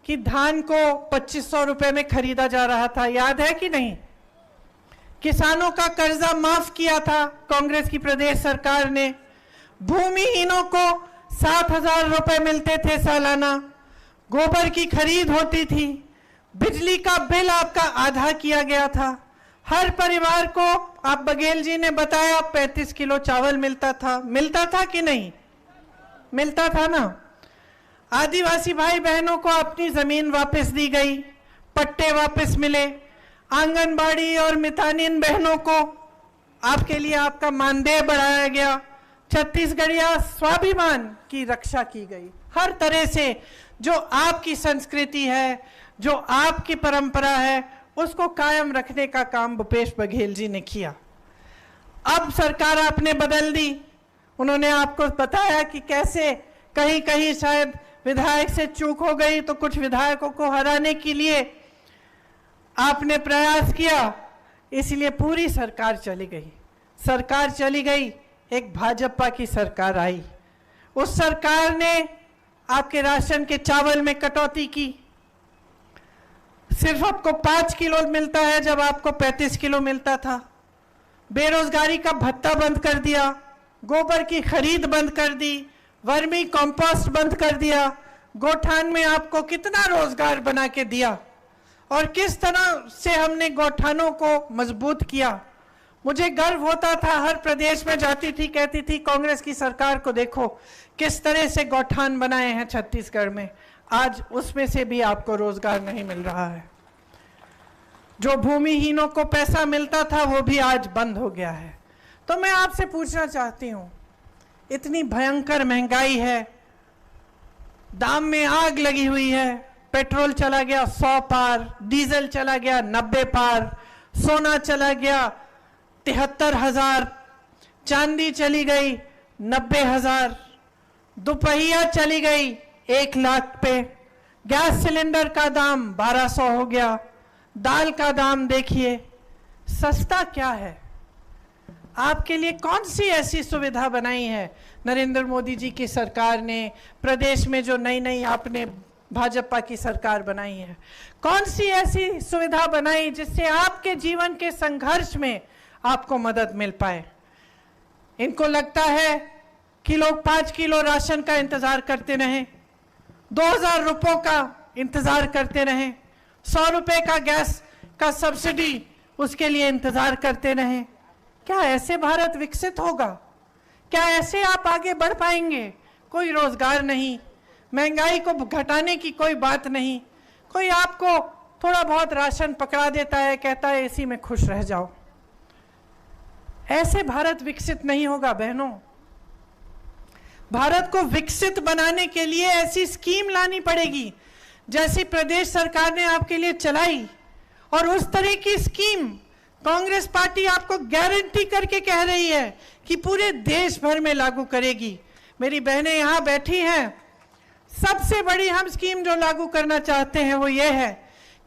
कि धान को 2500 रुपए में खरीदा जा रहा था, याद है कि नहीं? किसानों का कर्जा माफ किया था कांग्रेस की प्रदेश सरकार ने। भूमिहीनों को 7,000 रुपए मिलते थे सालाना। गोबर की खरीद होती थी। बिजली का बिल आपका आधा किया गया था। हर परिवार को, आप बघेल जी ने बताया, 35 किलो चावल मिलता था कि नहीं मिलता था ना। आदिवासी भाई बहनों को अपनी जमीन वापस दी गई, पट्टे वापस मिले। आंगनबाड़ी और मितानिन बहनों को आपके लिए आपका मानदेय बढ़ाया गया। छत्तीसगढ़िया स्वाभिमान की रक्षा की गई। हर तरह से जो आपकी संस्कृति है, जो आपकी परंपरा है, उसको कायम रखने का काम भूपेश बघेल जी ने किया। अब सरकार आपने बदल दी। उन्होंने आपको बताया कि कैसे कहीं कहीं शायद विधायक से चूक हो गई, तो कुछ विधायकों को हराने के लिए आपने प्रयास किया, इसलिए पूरी सरकार चली गई। सरकार चली गई, एक भाजपा की सरकार आई। उस सरकार ने आपके राशन के चावल में कटौती की। सिर्फ आपको 5 किलो मिलता है जब आपको 35 किलो मिलता था। बेरोजगारी का भत्ता बंद कर दिया। गोबर की खरीद बंद कर दी। वर्मी कंपोस्ट बंद कर दिया। गौठान में आपको कितना रोजगार बना के दिया और किस तरह से हमने गौठानों को मजबूत किया। मुझे गर्व होता था, हर प्रदेश में जाती थी, कहती थी कांग्रेस की सरकार को देखो किस तरह से गौठान बनाए हैं छत्तीसगढ़ में। आज उसमें से भी आपको रोजगार नहीं मिल रहा है। जो भूमिहीनों को पैसा मिलता था वो भी आज बंद हो गया है। तो मैं आपसे पूछना चाहती हूँ, इतनी भयंकर महंगाई है, दाम में आग लगी हुई है। पेट्रोल चला गया 100 पार, डीजल चला गया 90 पार, सोना चला गया 73,000, चांदी चली गई 90,000, दोपहिया चली गई 1 लाख पे, गैस सिलेंडर का दाम 1200 हो गया। दाल का दाम देखिए, सस्ता क्या है। आपके लिए कौन सी ऐसी सुविधा बनाई है नरेंद्र मोदी जी की सरकार ने, प्रदेश में जो नई नई आपने भाजपा की सरकार बनाई है? कौन सी ऐसी सुविधा बनाई जिससे आपके जीवन के संघर्ष में आपको मदद मिल पाए? इनको लगता है कि लोग 5 किलो राशन का इंतजार करते रहें, 2,000 रुपयों का इंतजार करते रहें, 100 रुपए का गैस का सब्सिडी उसके लिए इंतजार करते रहें। क्या ऐसे भारत विकसित होगा? क्या ऐसे आप आगे बढ़ पाएंगे? कोई रोजगार नहीं, महंगाई को घटाने की कोई बात नहीं। कोई आपको थोड़ा बहुत राशन पकड़ा देता है, कहता है इसी में खुश रह जाओ। ऐसे भारत विकसित नहीं होगा बहनों। भारत को विकसित बनाने के लिए ऐसी स्कीम लानी पड़ेगी जैसी प्रदेश सरकार ने आपके लिए चलाई, और उस तरह की स्कीम कांग्रेस पार्टी आपको गारंटी करके कह रही है कि पूरे देश भर में लागू करेगी। मेरी बहनें यहाँ बैठी हैं, सबसे बड़ी हम स्कीम जो लागू करना चाहते हैं वो ये है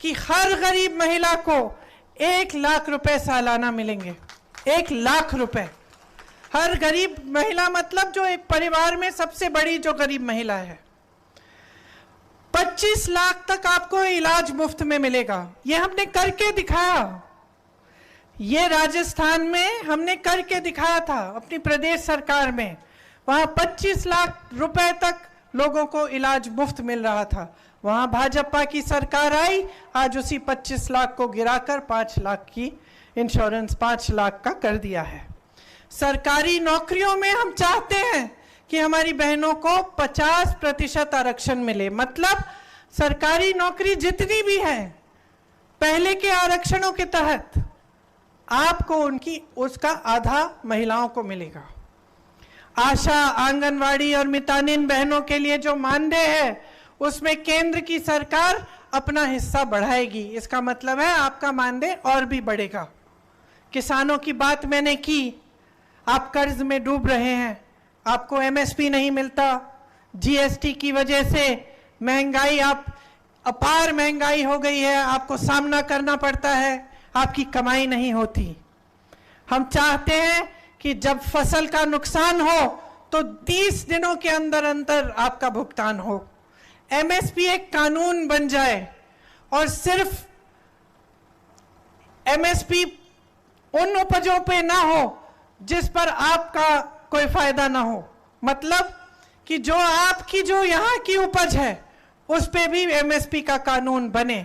कि हर गरीब महिला को 1 लाख रुपए सालाना मिलेंगे। 1 लाख रुपए हर गरीब महिला, मतलब जो एक परिवार में सबसे बड़ी जो गरीब महिला है। 25 लाख तक आपको इलाज मुफ्त में मिलेगा। ये हमने करके दिखाया। ये राजस्थान में हमने करके दिखाया था अपनी प्रदेश सरकार में। वहां 25 लाख रुपए तक लोगों को इलाज मुफ्त मिल रहा था। वहां भाजपा की सरकार आई, आज उसी 25 लाख को गिराकर 5 लाख की इंश्योरेंस 5 लाख का कर दिया है। सरकारी नौकरियों में हम चाहते हैं कि हमारी बहनों को 50% आरक्षण मिले। मतलब सरकारी नौकरी जितनी भी है पहले के आरक्षणों के तहत आपको उनकी उसका आधा महिलाओं को मिलेगा। आशा, आंगनवाड़ी और मितानिन बहनों के लिए जो मानदेय है उसमें केंद्र की सरकार अपना हिस्सा बढ़ाएगी। इसका मतलब है आपका मानदेय और भी बढ़ेगा। किसानों की बात मैंने की, आप कर्ज में डूब रहे हैं, आपको एमएसपी नहीं मिलता, जीएसटी की वजह से महंगाई, आप अपार महंगाई हो गई है, आपको सामना करना पड़ता है, आपकी कमाई नहीं होती। हम चाहते हैं कि जब फसल का नुकसान हो तो 30 दिनों के अंदर अंदर आपका भुगतान हो। एमएसपी एक कानून बन जाए और सिर्फ एमएसपी उन उपजों पे ना हो जिस पर आपका कोई फायदा ना हो। मतलब कि जो आपकी जो यहाँ की उपज है उस पे भी एमएसपी का कानून बने।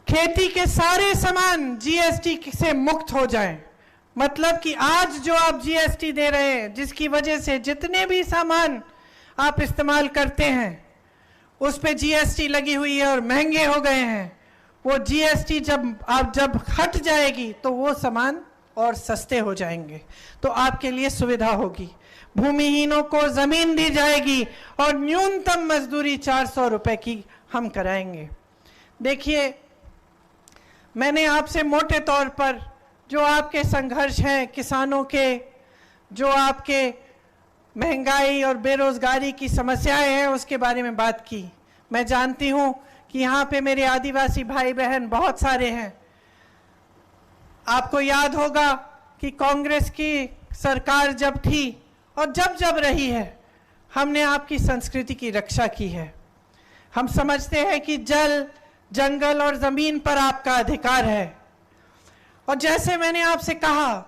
खेती के सारे सामान जीएसटी से मुक्त हो जाएं। मतलब कि आज जो आप जीएसटी दे रहे हैं, जिसकी वजह से जितने भी सामान आप इस्तेमाल करते हैं उस पे जीएसटी लगी हुई है और महंगे हो गए हैं, वो जीएसटी जब हट जाएगी तो वो सामान और सस्ते हो जाएंगे, तो आपके लिए सुविधा होगी। भूमिहीनों को जमीन दी जाएगी और न्यूनतम मजदूरी 400 रुपए की हम कराएंगे। देखिए, मैंने आपसे मोटे तौर पर जो आपके संघर्ष हैं किसानों के, जो आपके महंगाई और बेरोजगारी की समस्याएं हैं, उसके बारे में बात की। मैं जानती हूं कि यहाँ पे मेरे आदिवासी भाई बहन बहुत सारे हैं। आपको याद होगा कि कांग्रेस की सरकार जब थी और जब रही है, हमने आपकी संस्कृति की रक्षा की है। हम समझते हैं कि जल, जंगल और जमीन पर आपका अधिकार है, और जैसे मैंने आपसे कहा,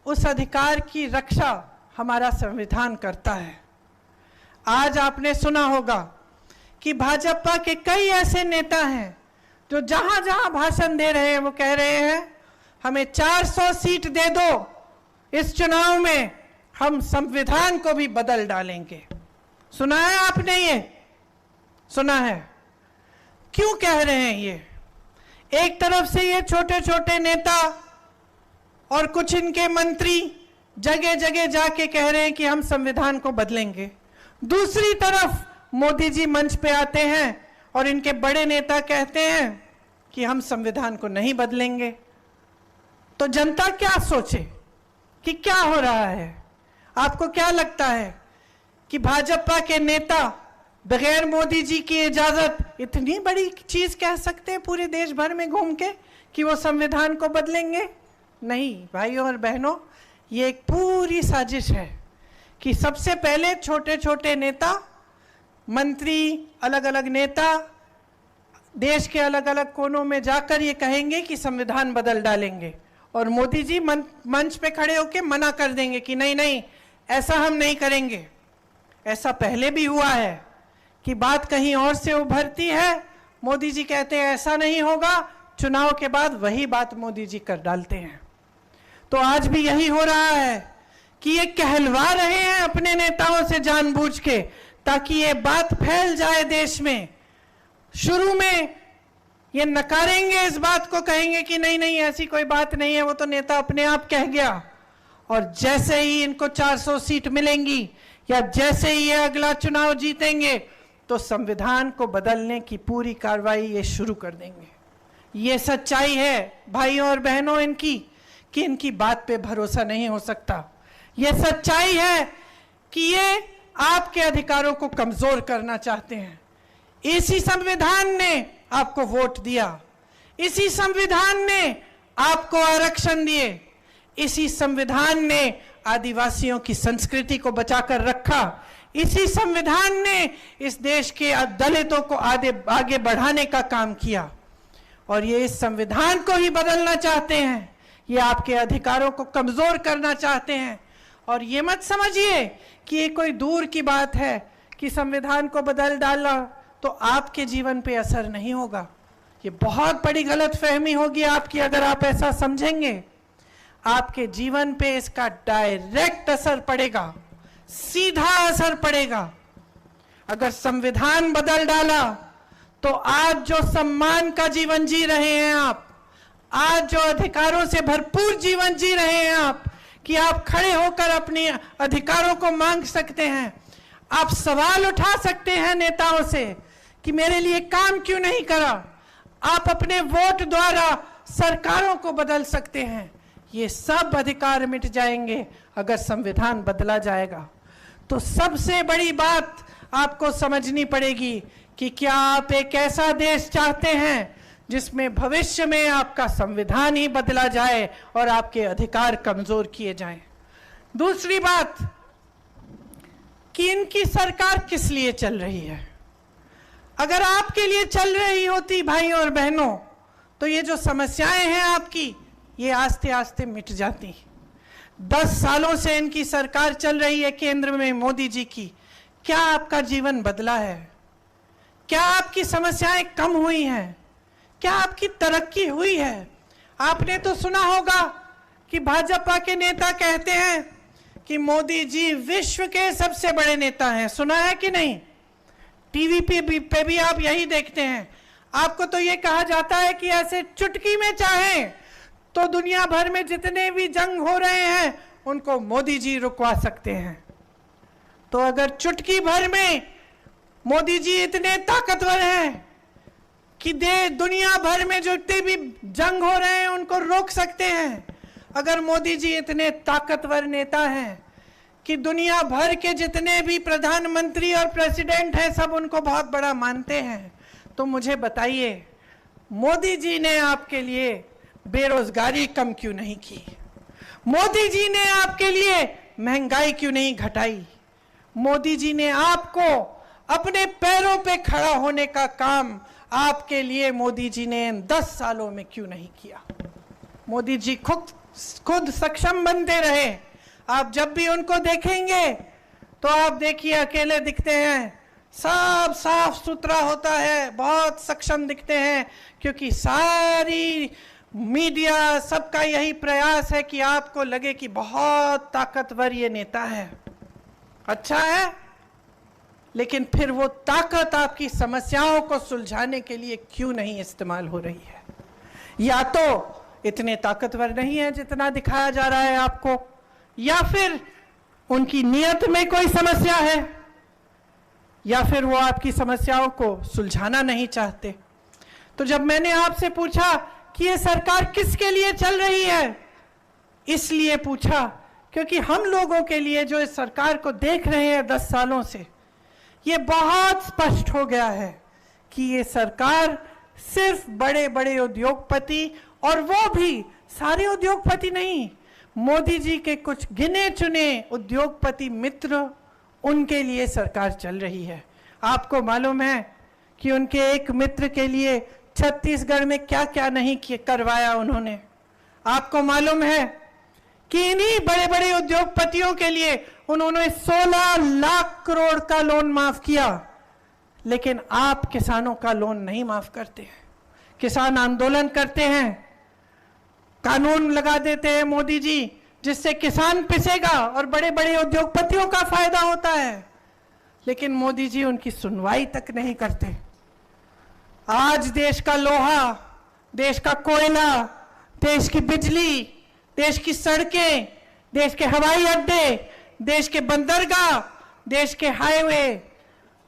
उस अधिकार की रक्षा हमारा संविधान करता है। आज आपने सुना होगा कि भाजपा के कई ऐसे नेता हैं जो जहां जहां भाषण दे रहे हैं वो कह रहे हैं हमें 400 सीट दे दो, इस चुनाव में हम संविधान को भी बदल डालेंगे। सुना है आपने? ये सुना है? क्यों कह रहे हैं ये? एक तरफ से ये छोटे छोटे नेता और कुछ इनके मंत्री जगह जगह जाके कह रहे हैं कि हम संविधान को बदलेंगे, दूसरी तरफ मोदी जी मंच पे आते हैं और इनके बड़े नेता कहते हैं कि हम संविधान को नहीं बदलेंगे। तो जनता क्या सोचे कि क्या हो रहा है? आपको क्या लगता है कि भाजपा के नेता बगैर मोदी जी की इजाजत इतनी बड़ी चीज कह सकते हैं पूरे देश भर में घूम के कि वो संविधान को बदलेंगे? नहीं भाइयों और बहनों, ये एक पूरी साजिश है कि सबसे पहले छोटे छोटे नेता, मंत्री, अलग अलग नेता देश के अलग अलग कोनों में जाकर ये कहेंगे कि संविधान बदल डालेंगे, और मोदी जी मंच पे खड़े होकर मना कर देंगे कि नहीं नहीं, ऐसा हम नहीं करेंगे। ऐसा पहले भी हुआ है कि बात कहीं और से उभरती है, मोदी जी कहते हैं ऐसा नहीं होगा, चुनाव के बाद वही बात मोदी जी कर डालते हैं। तो आज भी यही हो रहा है कि ये कहलवा रहे हैं अपने नेताओं से जानबूझ के, ताकि ये बात फैल जाए देश में। शुरू में ये नकारेंगे इस बात को, कहेंगे कि नहीं नहीं ऐसी कोई बात नहीं है, वो तो नेता अपने आप कह गया। और जैसे ही इनको 400 सीट मिलेंगी या जैसे ही ये अगला चुनाव जीतेंगे तो संविधान को बदलने की पूरी कार्रवाई ये शुरू कर देंगे। ये सच्चाई है भाइयों और बहनों इनकी, कि इनकी बात पे भरोसा नहीं हो सकता। ये सच्चाई है कि ये आपके अधिकारों को कमजोर करना चाहते हैं। इसी संविधान ने आपको वोट दिया, इसी संविधान ने आपको आरक्षण दिए, इसी संविधान ने आदिवासियों की संस्कृति को बचाकर रखा, इसी संविधान ने इस देश के दलितों को आगे बढ़ाने का काम किया। और ये इस संविधान को ही बदलना चाहते हैं, ये आपके अधिकारों को कमजोर करना चाहते हैं। और ये मत समझिए कि ये कोई दूर की बात है कि संविधान को बदल डाला तो आपके जीवन पे असर नहीं होगा। ये बहुत बड़ी गलतफहमी होगी आपकी अगर आप ऐसा समझेंगे। आपके जीवन पे इसका डायरेक्ट असर पड़ेगा, सीधा असर पड़ेगा। अगर संविधान बदल डाला तो आज जो सम्मान का जीवन जी रहे हैं आप, आज जो अधिकारों से भरपूर जीवन जी रहे हैं आप, कि आप खड़े होकर अपने अधिकारों को मांग सकते हैं, आप सवाल उठा सकते हैं नेताओं से कि मेरे लिए काम क्यों नहीं करा, आप अपने वोट द्वारा सरकारों को बदल सकते हैं। ये सब अधिकार मिट जाएंगे अगर संविधान बदला जाएगा। तो सबसे बड़ी बात आपको समझनी पड़ेगी कि क्या आप एक ऐसा देश चाहते हैं जिसमें भविष्य में आपका संविधान ही बदला जाए और आपके अधिकार कमजोर किए जाएं। दूसरी बात कि इनकी सरकार किस लिए चल रही है। अगर आपके लिए चल रही होती भाइयों और बहनों, तो ये जो समस्याएं हैं आपकी ये आस्ते आस्ते मिट जाती। 10 सालों से इनकी सरकार चल रही है केंद्र में मोदी जी की। क्या आपका जीवन बदला है? क्या आपकी समस्याएं कम हुई हैं? क्या आपकी तरक्की हुई है? आपने तो सुना होगा कि भाजपा के नेता कहते हैं कि मोदी जी विश्व के सबसे बड़े नेता हैं। सुना है कि नहीं? टीवी पे भी आप यही देखते हैं। आपको तो ये कहा जाता है कि ऐसे चुटकी में चाहें तो दुनिया भर में जितने भी जंग हो रहे हैं उनको मोदी जी रुकवा सकते हैं। तो अगर चुटकी भर में मोदी जी इतने ताकतवर हैं कि दुनिया भर में जितने भी जंग हो रहे हैं उनको रोक सकते हैं, अगर मोदी जी इतने ताकतवर नेता हैं कि दुनिया भर के जितने भी प्रधानमंत्री और प्रेसिडेंट हैं सब उनको बहुत बड़ा मानते हैं, तो मुझे बताइए मोदी जी ने आपके लिए बेरोजगारी कम क्यों नहीं की? मोदी जी ने आपके लिए महंगाई क्यों नहीं घटाई? मोदी जी ने आपको अपने पैरों पे खड़ा होने का काम आपके लिए मोदी जी ने 10 सालों में क्यों नहीं किया? मोदी जी खुद सक्षम बनते रहे। आप जब भी उनको देखेंगे तो आप देखिए अकेले दिखते हैं, सब साफ सुथरा होता है, बहुत सक्षम दिखते हैं, क्योंकि सारी मीडिया सबका यही प्रयास है कि आपको लगे कि बहुत ताकतवर ये नेता है। अच्छा है, लेकिन फिर वो ताकत आपकी समस्याओं को सुलझाने के लिए क्यों नहीं इस्तेमाल हो रही है? या तो इतने ताकतवर नहीं है जितना दिखाया जा रहा है आपको, या फिर उनकी नीयत में कोई समस्या है, या फिर वो आपकी समस्याओं को सुलझाना नहीं चाहते। तो जब मैंने आपसे पूछा कि ये सरकार किसके लिए चल रही है, इसलिए पूछा क्योंकि हम लोगों के लिए जो इस सरकार को देख रहे हैं 10 सालों से, ये बहुत स्पष्ट हो गया है कि ये सरकार सिर्फ बड़े बड़े उद्योगपति, और वो भी सारे उद्योगपति नहीं, मोदी जी के कुछ गिने चुने उद्योगपति मित्र, उनके लिए सरकार चल रही है। आपको मालूम है कि उनके एक मित्र के लिए छत्तीसगढ़ में क्या क्या नहीं करवाया उन्होंने? आपको मालूम है कि इन्हीं बड़े बड़े उद्योगपतियों के लिए उन्होंने 16 लाख करोड़ का लोन माफ किया, लेकिन आप किसानों का लोन नहीं माफ करते हैं। किसान आंदोलन करते हैं, कानून लगा देते हैं मोदी जी, जिससे किसान पिसेगा और बड़े बड़े उद्योगपतियों का फायदा होता है, लेकिन मोदी जी उनकी सुनवाई तक नहीं करते। आज देश का लोहा, देश का कोयला, देश की बिजली, देश की सड़कें, देश के हवाई अड्डे, देश के बंदरगाह, देश के हाईवे,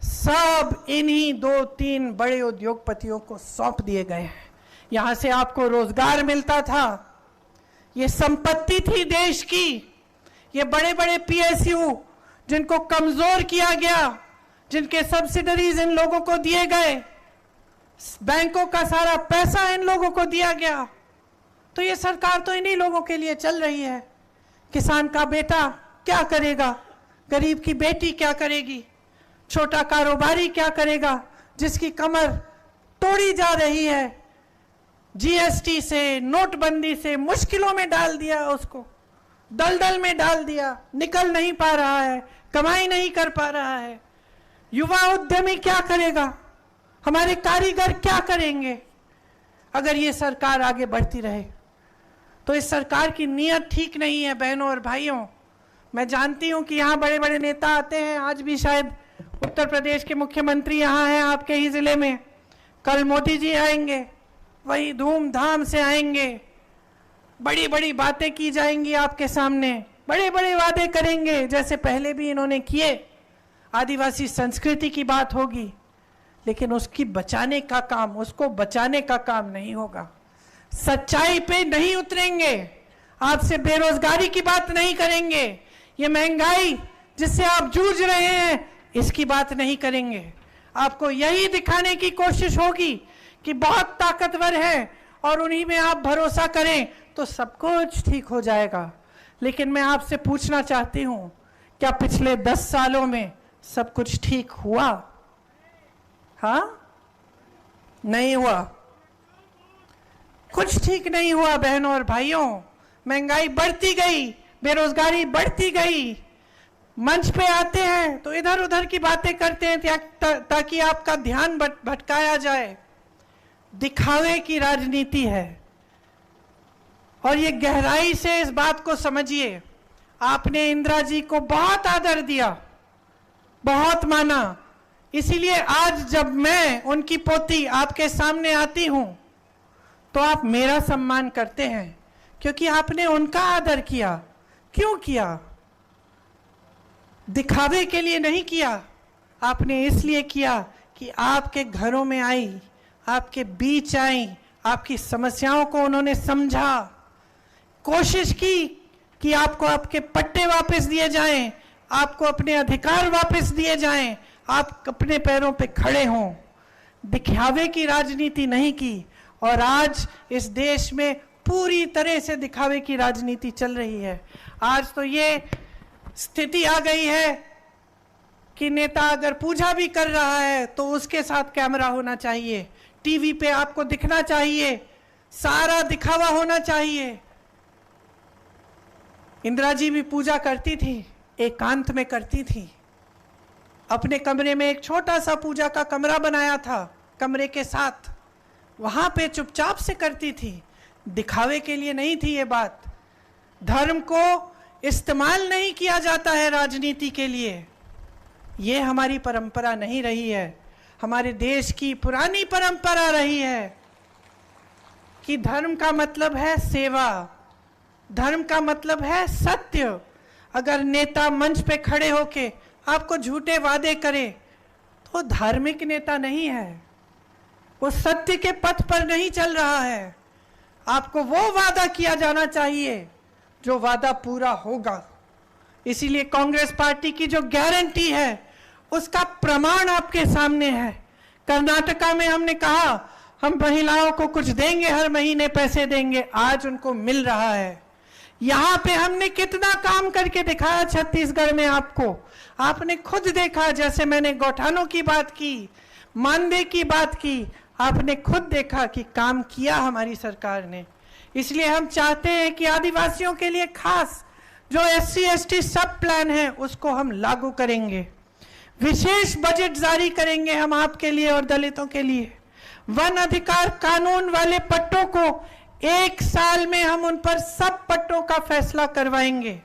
सब इन्हीं 2-3 बड़े उद्योगपतियों को सौंप दिए गए हैं। यहां से आपको रोजगार मिलता था, ये संपत्ति थी देश की। ये बड़े बड़े पीएसयू जिनको कमजोर किया गया, जिनके सब्सिडरीज इन लोगों को दिए गए, बैंकों का सारा पैसा इन लोगों को दिया गया, तो ये सरकार तो इन्हीं लोगों के लिए चल रही है। किसान का बेटा क्या करेगा? गरीब की बेटी क्या करेगी? छोटा कारोबारी क्या करेगा जिसकी कमर तोड़ी जा रही है? जीएसटी से, नोटबंदी से मुश्किलों में डाल दिया, उसको दलदल में डाल दिया, निकल नहीं पा रहा है, कमाई नहीं कर पा रहा है। युवा उद्यमी क्या करेगा? हमारे कारीगर क्या करेंगे अगर ये सरकार आगे बढ़ती रहे? तो इस सरकार की नीयत ठीक नहीं है बहनों और भाइयों। मैं जानती हूं कि यहाँ बड़े बड़े नेता आते हैं, आज भी शायद उत्तर प्रदेश के मुख्यमंत्री यहाँ हैं आपके ही जिले में, कल मोदी जी आएंगे, वही धूमधाम से आएंगे, बड़ी बड़ी बातें की जाएंगी आपके सामने, बड़े बड़े वादे करेंगे जैसे पहले भी इन्होंने किए। आदिवासी संस्कृति की बात होगी, लेकिन उसकी बचाने का काम, उसको बचाने का काम नहीं होगा। सच्चाई पे नहीं उतरेंगे, आपसे बेरोजगारी की बात नहीं करेंगे, ये महंगाई जिससे आप जूझ रहे हैं इसकी बात नहीं करेंगे। आपको यही दिखाने की कोशिश होगी कि बहुत ताकतवर है और उन्हीं में आप भरोसा करें तो सब कुछ ठीक हो जाएगा। लेकिन मैं आपसे पूछना चाहती हूं, क्या पिछले 10 सालों में सब कुछ ठीक हुआ? हाँ, नहीं हुआ। कुछ ठीक नहीं हुआ बहनों और भाइयों। महंगाई बढ़ती गई, बेरोजगारी बढ़ती गई। मंच पे आते हैं तो इधर उधर की बातें करते हैं ताकि आपका ध्यान भटकाया जाए। दिखावे की राजनीति है और ये गहराई से इस बात को समझिए। आपने इंदिरा जी को बहुत आदर दिया, बहुत माना, इसीलिए आज जब मैं उनकी पोती आपके सामने आती हूं तो आप मेरा सम्मान करते हैं, क्योंकि आपने उनका आदर किया। क्यों किया? दिखावे के लिए नहीं किया, आपने इसलिए किया कि आपके घरों में आई, आपके बीच आई, आपकी समस्याओं को उन्होंने समझा, कोशिश की कि आपको आपके पट्टे वापस दिए जाएं, आपको अपने अधिकार वापस दिए जाएं, आप अपने पैरों पे खड़े हों। दिखावे की राजनीति नहीं की और आज इस देश में पूरी तरह से दिखावे की राजनीति चल रही है। आज तो ये स्थिति आ गई है कि नेता अगर पूजा भी कर रहा है तो उसके साथ कैमरा होना चाहिए, टीवी पे आपको दिखना चाहिए, सारा दिखावा होना चाहिए। इंदिरा जी भी पूजा करती थी, एकांत में करती थी। अपने कमरे में एक छोटा सा पूजा का कमरा बनाया था, कमरे के साथ, वहां पे चुपचाप से करती थी। दिखावे के लिए नहीं थी ये बात। धर्म को इस्तेमाल नहीं किया जाता है राजनीति के लिए। ये हमारी परंपरा नहीं रही है, हमारे देश की पुरानी परंपरा रही है कि धर्म का मतलब है सेवा, धर्म का मतलब है सत्य। अगर नेता मंच पे खड़े होके आपको झूठे वादे करे तो धार्मिक नेता नहीं है, वो सत्य के पथ पर नहीं चल रहा है। आपको वो वादा किया जाना चाहिए जो वादा पूरा होगा। इसीलिए कांग्रेस पार्टी की जो गारंटी है उसका प्रमाण आपके सामने है। कर्नाटका में हमने कहा हम महिलाओं को कुछ देंगे, हर महीने पैसे देंगे, आज उनको मिल रहा है। यहाँ पे हमने कितना काम करके दिखाया छत्तीसगढ़ में आपको, आपने खुद देखा। जैसे मैंने गौठानों की बात की, मानदेय की बात की, आपने खुद देखा कि काम किया हमारी सरकार ने। इसलिए हम चाहते हैं कि आदिवासियों के लिए खास जो SC/ST सब प्लान है उसको हम लागू करेंगे। विशेष बजट जारी करेंगे हम आपके लिए और दलितों के लिए। वन अधिकार कानून वाले पट्टों को 1 साल में हम उन पर सब पट्टों का फैसला करवाएंगे।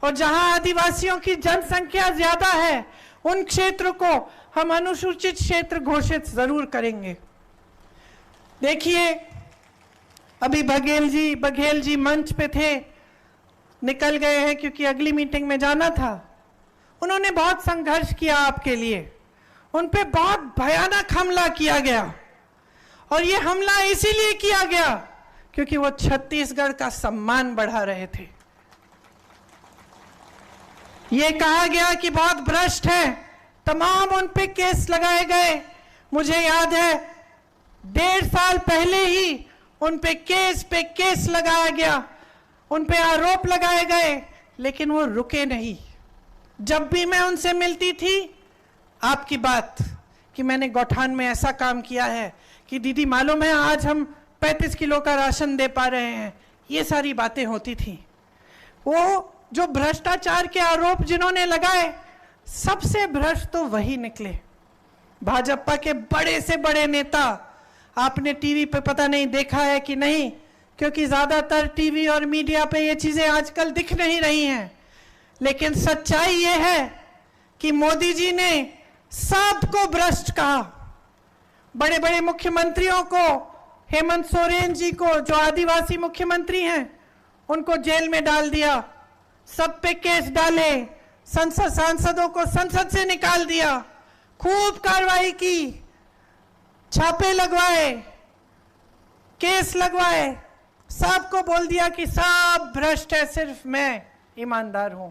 और जहां आदिवासियों की जनसंख्या ज्यादा है उन क्षेत्र को हम अनुसूचित क्षेत्र घोषित जरूर करेंगे। देखिए अभी बघेल जी मंच पे थे, निकल गए हैं क्योंकि अगली मीटिंग में जाना था। उन्होंने बहुत संघर्ष किया आपके लिए, उन पे बहुत भयानक हमला किया गया और ये हमला इसीलिए किया गया क्योंकि वो छत्तीसगढ़ का सम्मान बढ़ा रहे थे। ये कहा गया कि बहुत भ्रष्ट है, तमाम उन पे केस लगाए गए। मुझे याद है 1.5 साल पहले ही उन पे केस लगाया गया, उन पे आरोप लगाए गए, लेकिन वो रुके नहीं। जब भी मैं उनसे मिलती थी आपकी बात कि मैंने गौठान में ऐसा काम किया है कि दीदी मालूम है आज हम 35 किलो का राशन दे पा रहे हैं, ये सारी बातें होती थी। वो जो भ्रष्टाचार के आरोप जिन्होंने लगाए सबसे भ्रष्ट तो वही निकले। भाजपा के बड़े से बड़े नेता, आपने टीवी पे पता नहीं देखा है कि नहीं, क्योंकि ज्यादातर टीवी और मीडिया पे ये चीजें आजकल दिख नहीं रही हैं, लेकिन सच्चाई ये है कि मोदी जी ने सबको भ्रष्ट कहा। बड़े बड़े मुख्यमंत्रियों को, हेमंत सोरेन जी को जो आदिवासी मुख्यमंत्री हैं उनको जेल में डाल दिया, सब पे केस डाले, सांसदों को संसद से निकाल दिया, खूब कार्रवाई की, छापे लगवाए, केस लगवाए, सबको बोल दिया कि सब भ्रष्ट है, सिर्फ मैं ईमानदार हूं।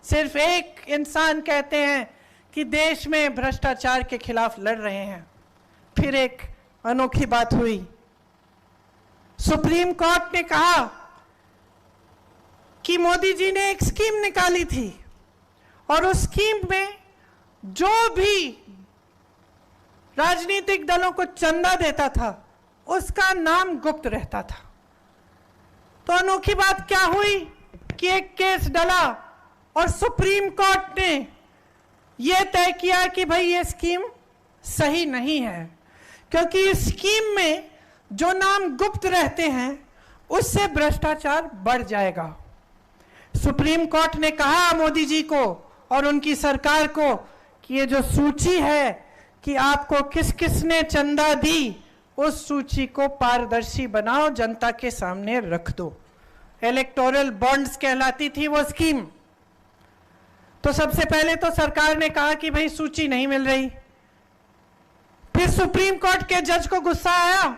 सिर्फ एक इंसान कहते हैं कि देश में भ्रष्टाचार के खिलाफ लड़ रहे हैं। फिर एक अनोखी बात हुई, सुप्रीम कोर्ट ने कहा कि मोदी जी ने एक स्कीम निकाली थी और उस स्कीम में जो भी राजनीतिक दलों को चंदा देता था उसका नाम गुप्त रहता था। तो अनोखी बात क्या हुई कि एक केस डला और सुप्रीम कोर्ट ने यह तय किया कि भाई ये स्कीम सही नहीं है, क्योंकि इस स्कीम में जो नाम गुप्त रहते हैं उससे भ्रष्टाचार बढ़ जाएगा। सुप्रीम कोर्ट ने कहा मोदी जी को और उनकी सरकार को कि ये जो सूची है कि आपको किस किस ने चंदा दी, उस सूची को पारदर्शी बनाओ, जनता के सामने रख दो। इलेक्टोरल बॉन्ड्स कहलाती थी वो स्कीम। तो सबसे पहले तो सरकार ने कहा कि भाई सूची नहीं मिल रही। फिर सुप्रीम कोर्ट के जज को गुस्सा आया,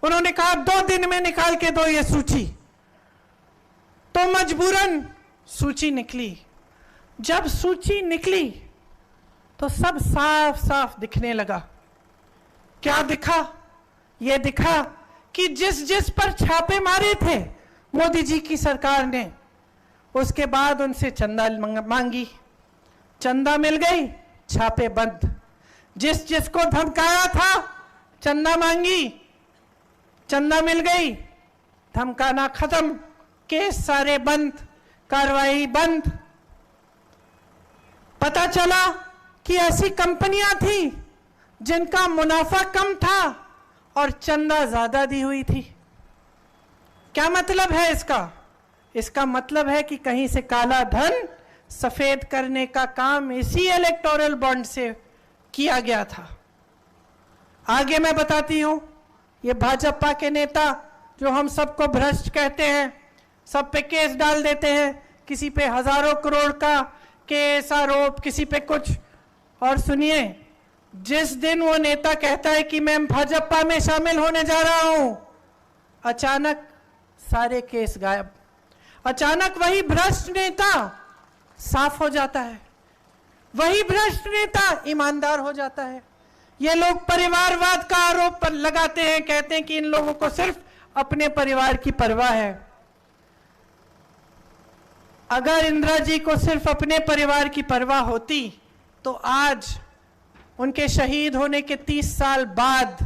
उन्होंने कहा 2 दिन में निकाल के दो ये सूची। तो मजबूरन सूची निकली। जब सूची निकली तो सब साफ साफ दिखने लगा। क्या दिखा? यह दिखा कि जिस पर छापे मारे थे मोदी जी की सरकार ने, उसके बाद उनसे चंदा मांगी, चंदा मिल गई, छापे बंद। जिसको धमकाया था चंदा मांगी, चंदा मिल गई, धमकाना खत्म, केस सारे बंद, कार्रवाई बंद। पता चला कि ऐसी कंपनियां थी जिनका मुनाफा कम था और चंदा ज्यादा दी हुई थी। क्या मतलब है इसका? इसका मतलब है कि कहीं से काला धन सफेद करने का काम इसी इलेक्टोरल बॉन्ड से किया गया था। आगे मैं बताती हूं। ये भाजपा के नेता जो हम सबको भ्रष्ट कहते हैं, सब पे केस डाल देते हैं, किसी पे हजारों करोड़ का केस आरोप, किसी पे कुछ। और सुनिए, जिस दिन वो नेता कहता है कि मैं भाजपा में शामिल होने जा रहा हूं, अचानक सारे केस गायब। अचानक वही भ्रष्ट नेता साफ हो जाता है, वही भ्रष्ट नेता ईमानदार हो जाता है। ये लोग परिवारवाद का आरोप लगाते हैं, कहते हैं कि इन लोगों को सिर्फ अपने परिवार की परवाह है। अगर इंदिरा जी को सिर्फ अपने परिवार की परवाह होती तो आज उनके शहीद होने के 30 साल बाद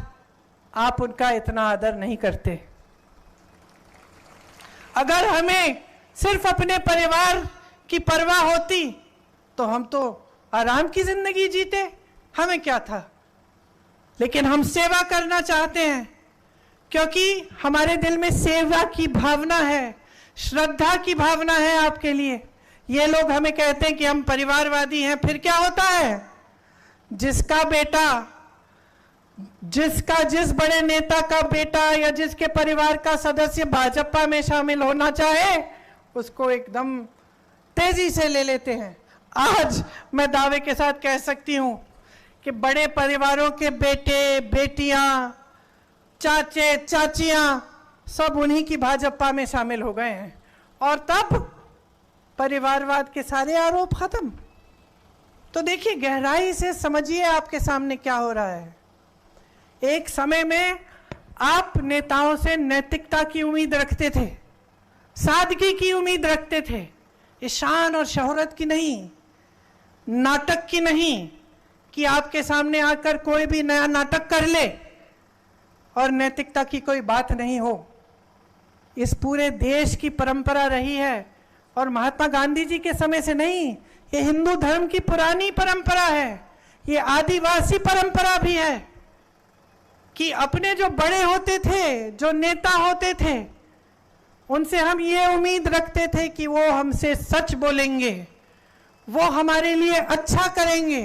आप उनका इतना आदर नहीं करते। अगर हमें सिर्फ अपने परिवार की परवाह होती तो हम तो आराम की जिंदगी जीते, हमें क्या था। लेकिन हम सेवा करना चाहते हैं, क्योंकि हमारे दिल में सेवा की भावना है, श्रद्धा की भावना है आपके लिए। ये लोग हमें कहते हैं कि हम परिवारवादी हैं, फिर क्या होता है? जिसका बेटा, जिस बड़े नेता का बेटा या जिसके परिवार का सदस्य भाजपा में शामिल होना चाहे, उसको एकदम तेजी से ले लेते हैं। आज मैं दावे के साथ कह सकती हूं कि बड़े परिवारों के बेटे बेटियां, चाचे चाचियां सब उन्हीं की भाजपा में शामिल हो गए हैं, और तब परिवारवाद के सारे आरोप खत्म। तो देखिए, गहराई से समझिए आपके सामने क्या हो रहा है। एक समय में आप नेताओं से नैतिकता की उम्मीद रखते थे, सादगी की उम्मीद रखते थे, ईशान और शोहरत की नहीं, नाटक की नहीं, कि आपके सामने आकर कोई भी नया नाटक कर ले और नैतिकता की कोई बात नहीं हो। इस पूरे देश की परंपरा रही है, और महात्मा गांधी जी के समय से नहीं, ये हिंदू धर्म की पुरानी परंपरा है, ये आदिवासी परंपरा भी है, कि अपने जो बड़े होते थे, जो नेता होते थे, उनसे हम ये उम्मीद रखते थे कि वो हमसे सच बोलेंगे, वो हमारे लिए अच्छा करेंगे,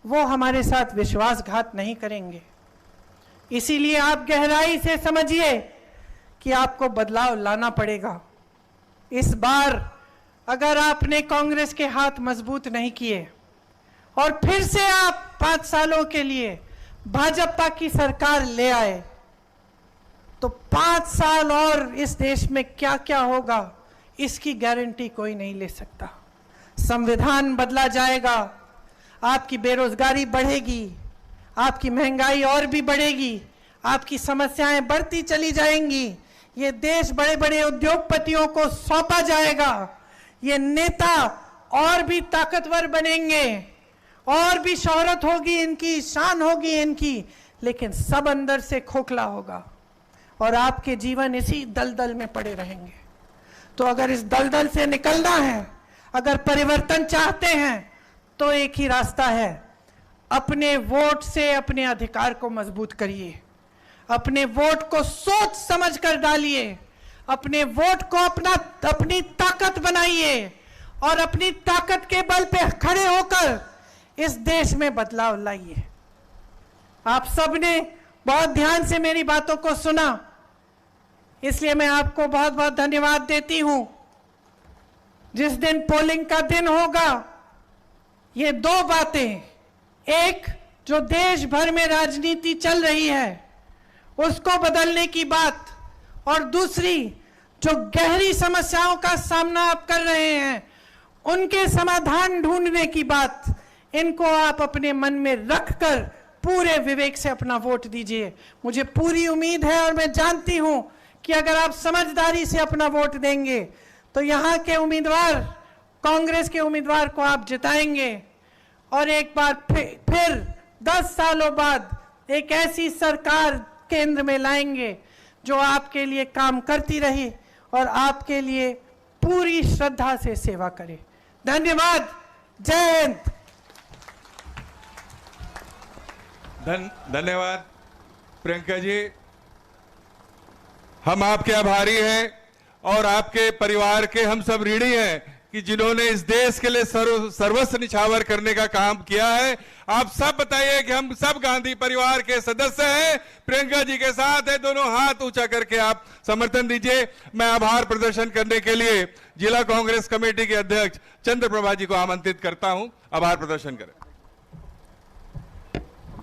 वो हमारे साथ विश्वासघात नहीं करेंगे। इसीलिए आप गहराई से समझिए कि आपको बदलाव लाना पड़ेगा। इस बार अगर आपने कांग्रेस के हाथ मजबूत नहीं किए और फिर से आप 5 सालों के लिए भाजपा की सरकार ले आए, तो 5 साल और इस देश में क्या क्या होगा इसकी गारंटी कोई नहीं ले सकता। संविधान बदला जाएगा, आपकी बेरोजगारी बढ़ेगी, आपकी महंगाई और भी बढ़ेगी, आपकी समस्याएं बढ़ती चली जाएंगी, ये देश बड़े बड़े उद्योगपतियों को सौंपा जाएगा, ये नेता और भी ताकतवर बनेंगे, और भी शोहरत होगी इनकी, शान होगी इनकी, लेकिन सब अंदर से खोखला होगा। और आपके जीवन इसी दलदल में पड़े रहेंगे। तो अगर इस दलदल से निकलना है, अगर परिवर्तन चाहते हैं, तो एक ही रास्ता है, अपने वोट से अपने अधिकार को मजबूत करिए, अपने वोट को सोच समझ कर डालिए, अपने वोट को अपनी ताकत बनाइए और अपनी ताकत के बल पे खड़े होकर इस देश में बदलाव लाइए। आप सबने बहुत ध्यान से मेरी बातों को सुना, इसलिए मैं आपको बहुत बहुत धन्यवाद देती हूं। जिस दिन पोलिंग का दिन होगा, ये दो बातें, एक जो देश भर में राजनीति चल रही है उसको बदलने की बात, और दूसरी जो गहरी समस्याओं का सामना आप कर रहे हैं उनके समाधान ढूंढने की बात, इनको आप अपने मन में रखकर पूरे विवेक से अपना वोट दीजिए। मुझे पूरी उम्मीद है और मैं जानती हूं कि अगर आप समझदारी से अपना वोट देंगे तो यहाँ के उम्मीदवार, कांग्रेस के उम्मीदवार को आप जिताएंगे और एक बार फिर 10 सालों बाद एक ऐसी सरकार केंद्र में लाएंगे जो आपके लिए काम करती रहे और आपके लिए पूरी श्रद्धा से सेवा करे। धन्यवाद। जय हिंद।
धन्यवाद प्रियंका जी, हम आपके आभारी हैं और आपके परिवार के हम सब ऋणी हैं कि जिन्होंने इस देश के लिए सर्वस्व निछावर करने का काम किया है। आप सब बताइए कि हम सब गांधी परिवार के सदस्य हैं, प्रियंका जी के साथ है। दोनों हाथ ऊंचा करके आप समर्थन दीजिए। मैं आभार प्रदर्शन करने के लिए जिला कांग्रेस कमेटी के अध्यक्ष चंद्रप्रभा जी को आमंत्रित करता हूं, आभार प्रदर्शन करें।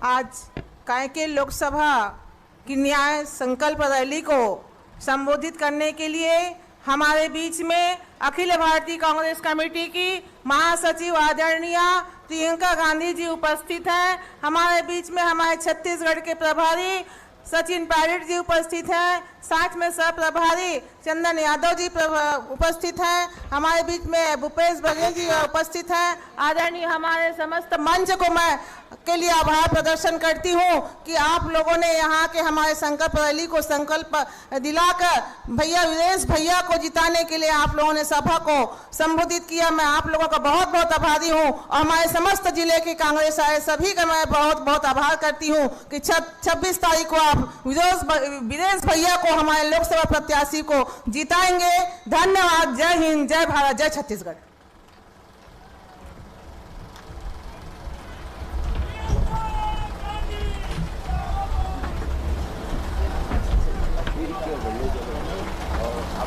आज कांकेर लोकसभा की न्याय संकल्प रैली को संबोधित करने के लिए हमारे बीच में अखिल भारतीय कांग्रेस कमेटी की महासचिव आदरणीय प्रियंका गांधी जी उपस्थित हैं। हमारे बीच में हमारे छत्तीसगढ़ के प्रभारी सचिन पायलट जी उपस्थित हैं। साथ में सह प्रभारी चंदन यादव जी उपस्थित हैं। हमारे बीच में भूपेश बघेल जी उपस्थित हैं। आदरणीय हमारे समस्त मंच को मैं के लिए आभार प्रदर्शन करती हूं कि आप लोगों ने यहाँ के हमारे संकल्प रैली को संकल्प दिलाकर भैया वीरेश भैया को जिताने के लिए आप लोगों ने सभा को संबोधित किया। मैं आप लोगों का बहुत बहुत आभारी हूं और हमारे समस्त जिले के कांग्रेस आए सभी का मैं बहुत बहुत आभार करती हूं कि 26 तारीख को आप वीरेश भैया को हमारे लोकसभा प्रत्याशी को जिताएंगे। धन्यवाद। जय हिंद, जय भारत, जय छत्तीसगढ़।